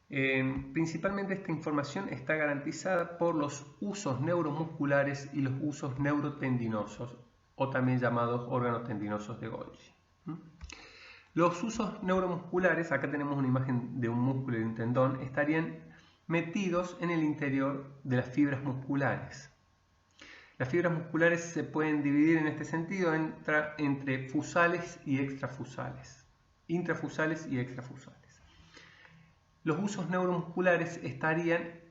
Principalmente esta información está garantizada por los usos neuromusculares y los usos neurotendinosos, o también llamados órganos tendinosos de Golgi. Los usos neuromusculares, acá tenemos una imagen de un músculo y un tendón, estarían metidos en el interior de las fibras musculares. Las fibras musculares se pueden dividir en este sentido entre fusales y extrafusales, intrafusales y extrafusales. Los usos neuromusculares estarían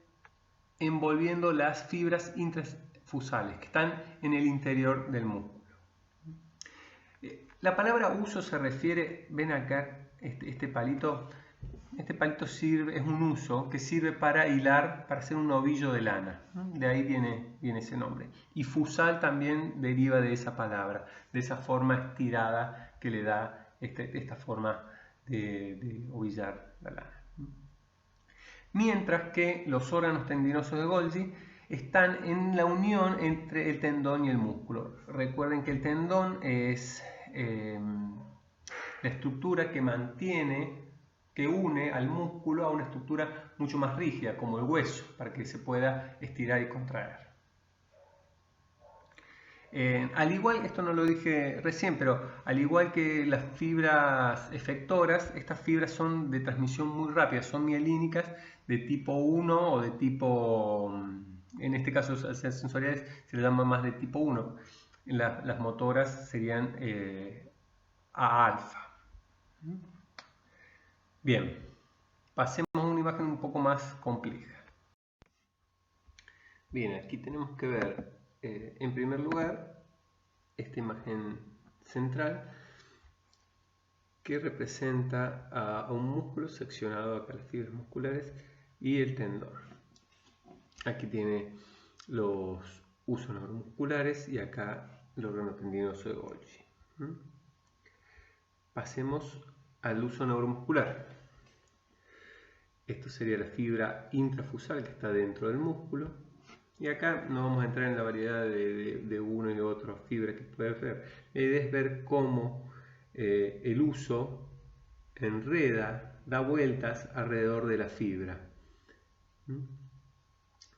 envolviendo las fibras intrafusales que están en el interior del músculo. La palabra uso se refiere, ven acá, este palito sirve, es un uso que sirve para hilar, para hacer un ovillo de lana. De ahí viene ese nombre. Y fusal también deriva de esa palabra, de esa forma estirada que le da esta forma de ovillar la lana. Mientras que los órganos tendinosos de Golgi están en la unión entre el tendón y el músculo. Recuerden que el tendón es la estructura que une al músculo a una estructura mucho más rígida, como el hueso, para que se pueda estirar y contraer. Al igual, esto no lo dije recién, pero al igual que las fibras efectoras, estas fibras son de transmisión muy rápida, son mielínicas de tipo 1 o de tipo, en este caso las sensoriales se le llama más de tipo 1. Las motoras serían A alfa. Bien, pasemos a una imagen un poco más compleja. Bien, aquí tenemos que ver, en primer lugar, esta imagen central que representa a un músculo seccionado, acá las fibras musculares y el tendón. Aquí tiene los usos neuromusculares y acá el órgano tendinoso de Golgi. Pasemos al uso neuromuscular. Esto sería la fibra intrafusal que está dentro del músculo. Y acá no vamos a entrar en la variedad de una y otra fibra que puede ver. La idea es ver cómo el uso enreda, da vueltas alrededor de la fibra.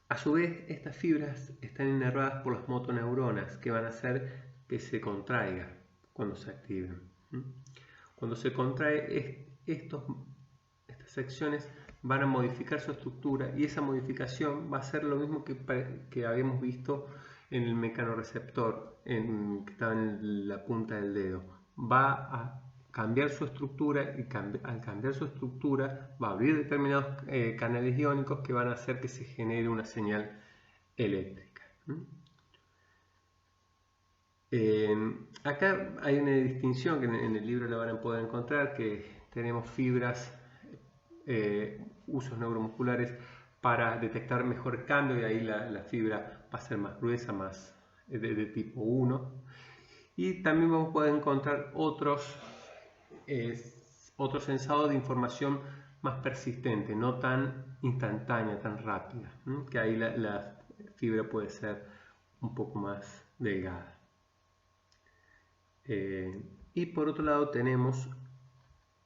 A su vez, estas fibras están inervadas por las motoneuronas que van a hacer que se contraiga cuando se activen. Cuando se contrae, estas secciones van a modificar su estructura y esa modificación va a ser lo mismo que habíamos visto en el mecanorreceptor que estaba en la punta del dedo. Va a cambiar su estructura y al cambiar su estructura va a abrir determinados canales iónicos que van a hacer que se genere una señal eléctrica. Acá hay una distinción que en el libro la van a poder encontrar, que tenemos fibras, usos neuromusculares para detectar mejor cambio, y ahí la fibra va a ser más gruesa, más de tipo 1. Y también vamos a poder encontrar otros sensados de información más persistente, no tan instantánea, tan rápida, que ahí la fibra puede ser un poco más delgada. Y por otro lado tenemos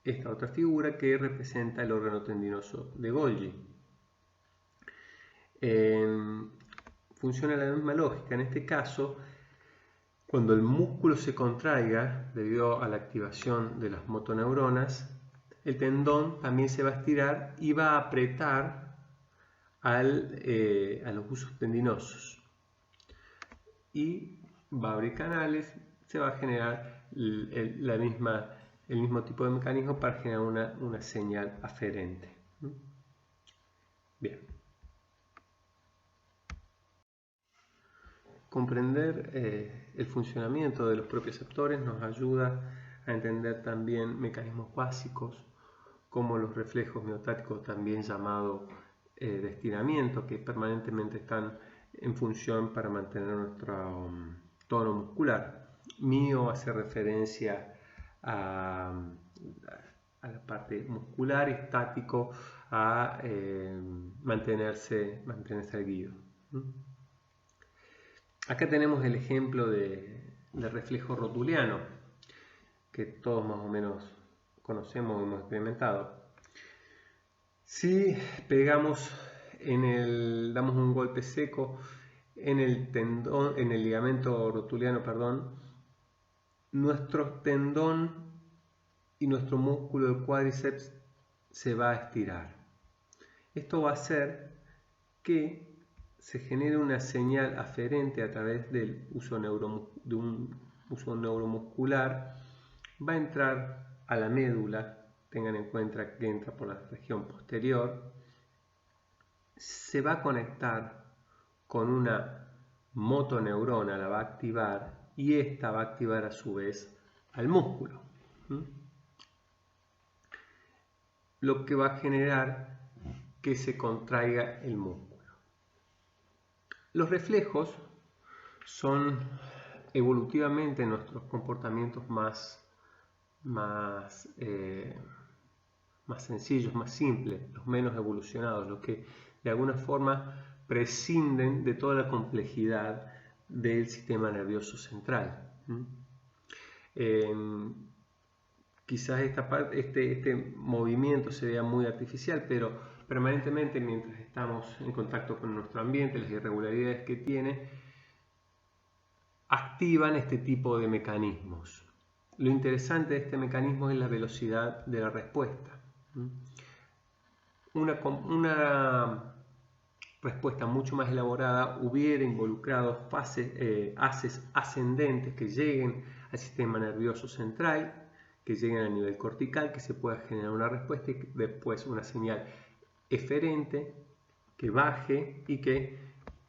esta otra figura que representa el órgano tendinoso de Golgi. funciona la misma lógica. En este caso, cuando el músculo se contraiga debido a la activación de las motoneuronas, el tendón también se va a estirar y va a apretar a los huesos tendinosos. Y va a abrir canales, se va a generar el mismo tipo de mecanismo para generar una señal aferente. Bien. Comprender el funcionamiento de los propioceptores nos ayuda a entender también mecanismos básicos como los reflejos miotáticos, también llamados de estiramiento, que permanentemente están en función para mantener nuestro tono muscular. Mio hace referencia a la parte muscular y estático a mantenerse erguido. Acá tenemos el ejemplo de reflejo rotuliano, que todos más o menos conocemos o hemos experimentado. Si pegamos damos un golpe seco en el tendón, en el ligamento rotuliano, nuestro tendón y nuestro músculo del cuádriceps se va a estirar. Esto va a hacer que se genere una señal aferente a través del de un uso neuromuscular. Va a entrar a la médula, tengan en cuenta que entra por la región posterior, se va a conectar con una motoneurona, la va a activar y esta va a activar a su vez al músculo. Lo que va a generar que se contraiga el músculo. Los reflejos son evolutivamente nuestros comportamientos más sencillos, más simples, los menos evolucionados, los que de alguna forma prescinden de toda la complejidad del sistema nervioso central. Quizás este movimiento se vea muy artificial, pero permanentemente mientras estamos en contacto con nuestro ambiente, las irregularidades que tiene, activan este tipo de mecanismos. Lo interesante de este mecanismo es la velocidad de la respuesta. Una respuesta mucho más elaborada hubiera involucrado haces ascendentes que lleguen al sistema nervioso central, que lleguen al nivel cortical, que se pueda generar una respuesta y después una señal eferente que baje y que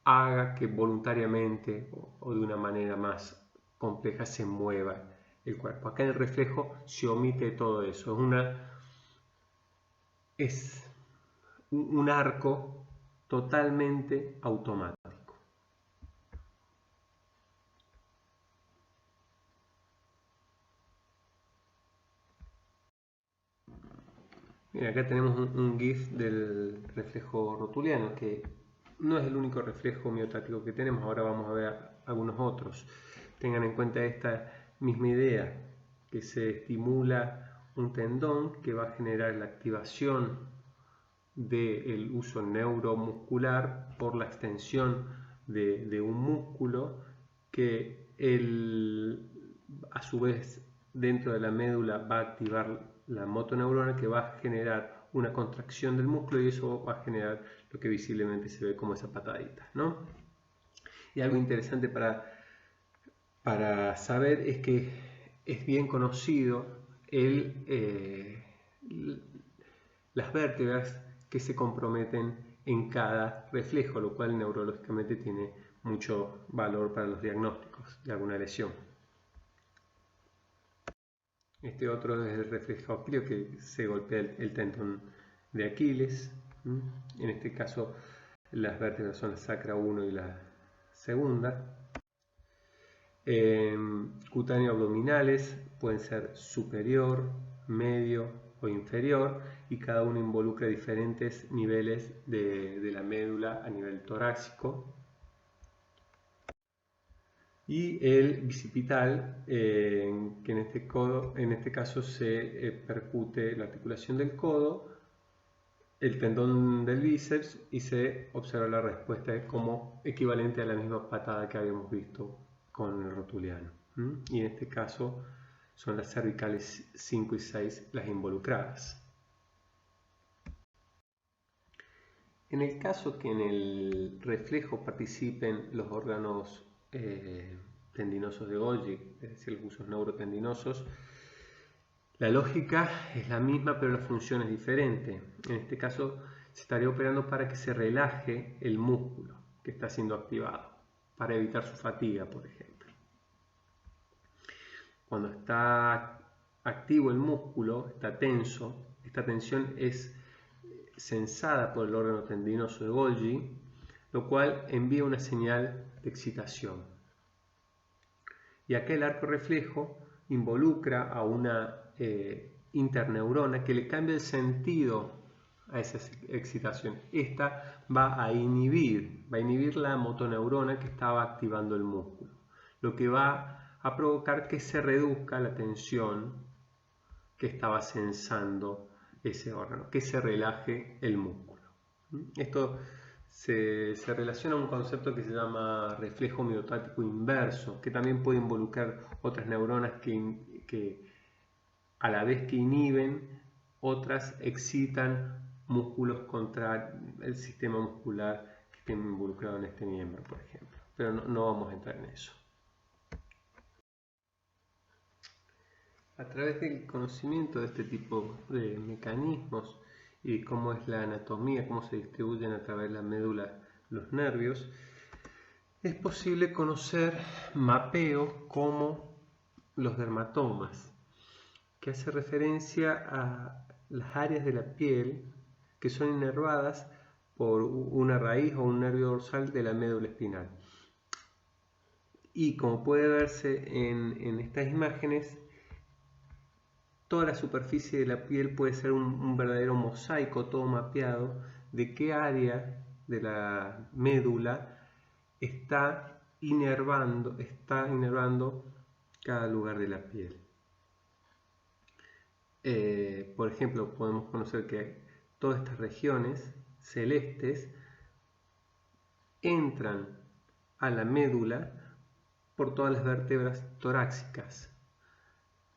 haga que voluntariamente o de una manera más compleja se mueva el cuerpo. Acá en el reflejo se omite todo eso, es un arco totalmente automático. Bien, acá tenemos un GIF del reflejo rotuliano, que no es el único reflejo miotático que tenemos, ahora vamos a ver algunos otros. Tengan en cuenta esta misma idea, que se estimula un tendón que va a generar la activación del uso neuromuscular por la extensión de un músculo que a su vez dentro de la médula va a activar la motoneurona que va a generar una contracción del músculo y eso va a generar lo que visiblemente se ve como esa patadita, ¿no? Y algo interesante para saber es que es bien conocido las vértebras que se comprometen en cada reflejo, lo cual neurológicamente tiene mucho valor para los diagnósticos de alguna lesión. Este otro es el reflejo aquileo, que se golpea el tendón de Aquiles. En este caso las vértebras son la sacra 1 y la segunda. Cutáneo abdominales pueden ser superior, medio o inferior y cada uno involucra diferentes niveles de la médula a nivel torácico. Y el bicipital, que en este caso se percute la articulación del codo el tendón del bíceps y se observa la respuesta como equivalente a la misma patada que habíamos visto con el rotuliano. Y en este caso son las cervicales 5 y 6 las involucradas. En el caso que en el reflejo participen los órganos tendinosos de Golgi, es decir, los huesos neurotendinosos, la lógica es la misma, pero la función es diferente. En este caso se estaría operando para que se relaje el músculo que está siendo activado, para evitar su fatiga, por ejemplo. Cuando está activo el músculo, está tenso, esta tensión es sensada por el órgano tendinoso de Golgi, lo cual envía una señal de excitación. Y acá el arco reflejo involucra a una interneurona que le cambia el sentido a esa excitación. Esta va a inhibir la motoneurona que estaba activando el músculo, lo que va a provocar que se reduzca la tensión que estaba sensando ese órgano, que se relaje el músculo. Esto se relaciona a un concepto que se llama reflejo miotático inverso, que también puede involucrar otras neuronas que a la vez que inhiben, otras excitan músculos contra el sistema muscular que esté involucrado en este miembro, por ejemplo. Pero no vamos a entrar en eso. A través del conocimiento de este tipo de mecanismos y cómo es la anatomía, cómo se distribuyen a través de la médula los nervios, es posible conocer mapeo como los dermatomas, que hace referencia a las áreas de la piel que son inervadas por una raíz o un nervio dorsal de la médula espinal. Y como puede verse en estas imágenes, toda la superficie de la piel puede ser un verdadero mosaico, todo mapeado, de qué área de la médula está inervando cada lugar de la piel. Por ejemplo, podemos conocer que todas estas regiones celestes entran a la médula por todas las vértebras torácicas.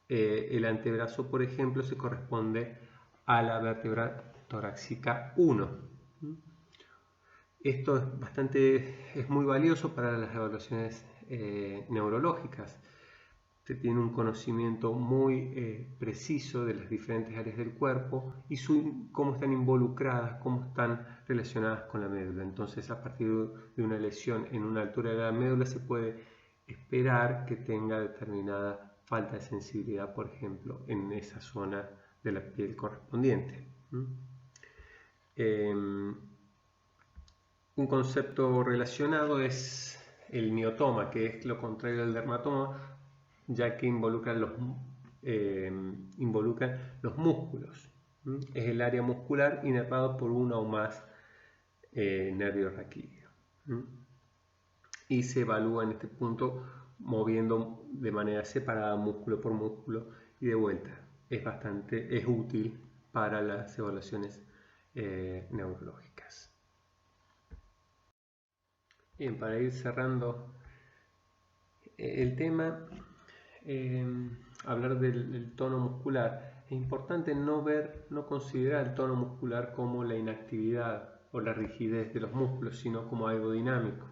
El antebrazo, por ejemplo, se corresponde a la vértebra torácica 1. Esto es muy valioso para las evaluaciones neurológicas. Se tiene un conocimiento muy preciso de las diferentes áreas del cuerpo y cómo están involucradas, cómo están relacionadas con la médula. Entonces, a partir de una lesión en una altura de la médula se puede esperar que tenga determinada falta de sensibilidad, por ejemplo, en esa zona de la piel correspondiente. Un concepto relacionado es el miotoma, que es lo contrario del dermatoma, ya que involucran los músculos. Es el área muscular inervado por uno o más nervios raquídeos. Y se evalúa en este punto moviendo de manera separada músculo por músculo y de vuelta. Es útil para las evaluaciones neurológicas. Bien, para ir cerrando el tema, hablar del tono muscular. Es importante no considerar el tono muscular como la inactividad o la rigidez de los músculos, sino como algo dinámico.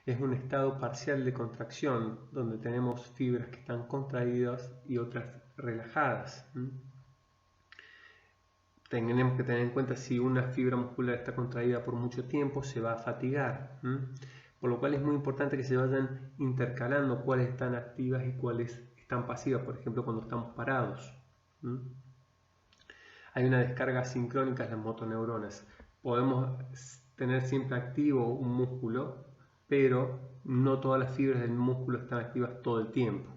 Es un estado parcial de contracción donde tenemos fibras que están contraídas y otras relajadas. Tenemos que tener en cuenta si una fibra muscular está contraída por mucho tiempo, se va a fatigar. Por lo cual es muy importante que se vayan intercalando cuáles están activas y cuáles están pasivas, por ejemplo, cuando estamos parados. Hay una descarga sincrónica en las motoneuronas. Podemos tener siempre activo un músculo, pero no todas las fibras del músculo están activas todo el tiempo.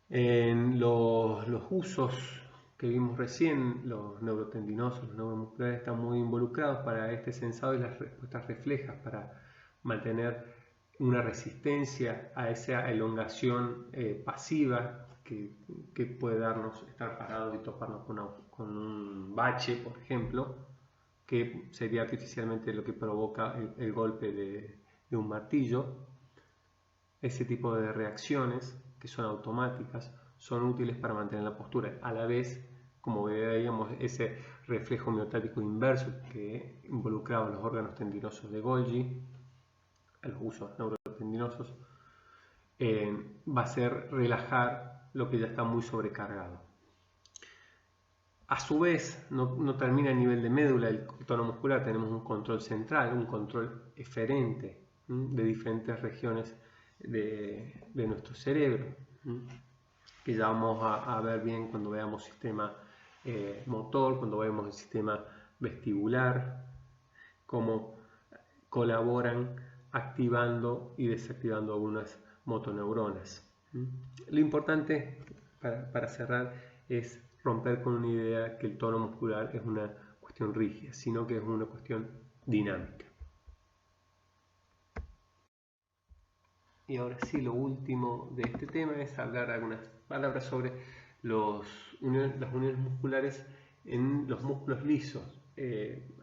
En los usos que vimos recién, los neurotendinosos, los neuromusculares están muy involucrados para este sensado y las respuestas reflejas para mantener una resistencia a esa elongación pasiva que puede darnos estar parados y toparnos con un bache, por ejemplo, que sería artificialmente lo que provoca el golpe de un martillo. Ese tipo de reacciones, que son automáticas, son útiles para mantener la postura. A la vez, como veíamos, ese reflejo miotático inverso que involucraba los órganos tendinosos de Golgi, a los usos neurotendinosos, va a ser relajar lo que ya está muy sobrecargado. A su vez, no termina a nivel de médula el tono muscular, tenemos un control central, un control eferente de diferentes regiones de nuestro cerebro, que ya vamos a ver bien cuando veamos sistema motor, cuando vemos el sistema vestibular, cómo colaboran activando y desactivando algunas motoneuronas. Lo importante para cerrar es romper con una idea que el tono muscular es una cuestión rígida, sino que es una cuestión dinámica. Y ahora sí, lo último de este tema es hablar algunas palabras sobre las uniones musculares en los músculos lisos.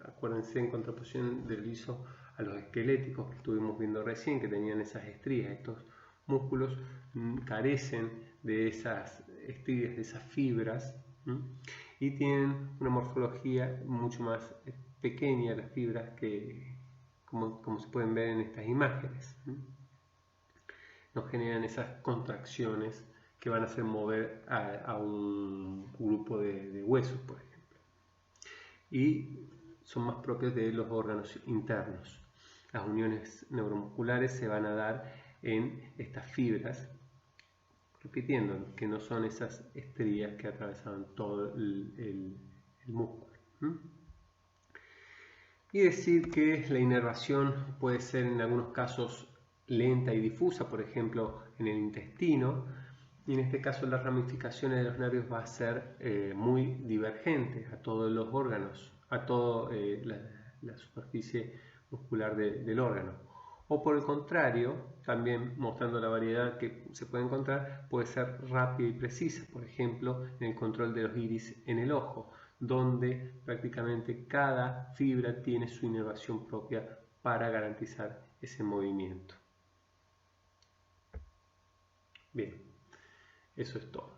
Acuérdense, en contraposición del liso a los esqueléticos que estuvimos viendo recién, que tenían esas estrías. Estos músculos carecen de esas estrías, de esas fibras, y tienen una morfología mucho más pequeña, las fibras, que como se pueden ver en estas imágenes. Nos generan esas contracciones que van a hacer mover a un grupo de huesos, por ejemplo. Y son más propios de los órganos internos. Las uniones neuromusculares se van a dar en estas fibras, repitiendo, que no son esas estrías que atravesaban todo el músculo. Y decir que la inervación puede ser en algunos casos lenta y difusa, por ejemplo en el intestino, y en este caso las ramificaciones de los nervios va a ser muy divergente a todos los órganos, a toda la superficie muscular del órgano. O por el contrario, también mostrando la variedad que se puede encontrar, puede ser rápida y precisa, por ejemplo en el control de los iris en el ojo, donde prácticamente cada fibra tiene su inervación propia para garantizar ese movimiento. Bien, eso es todo.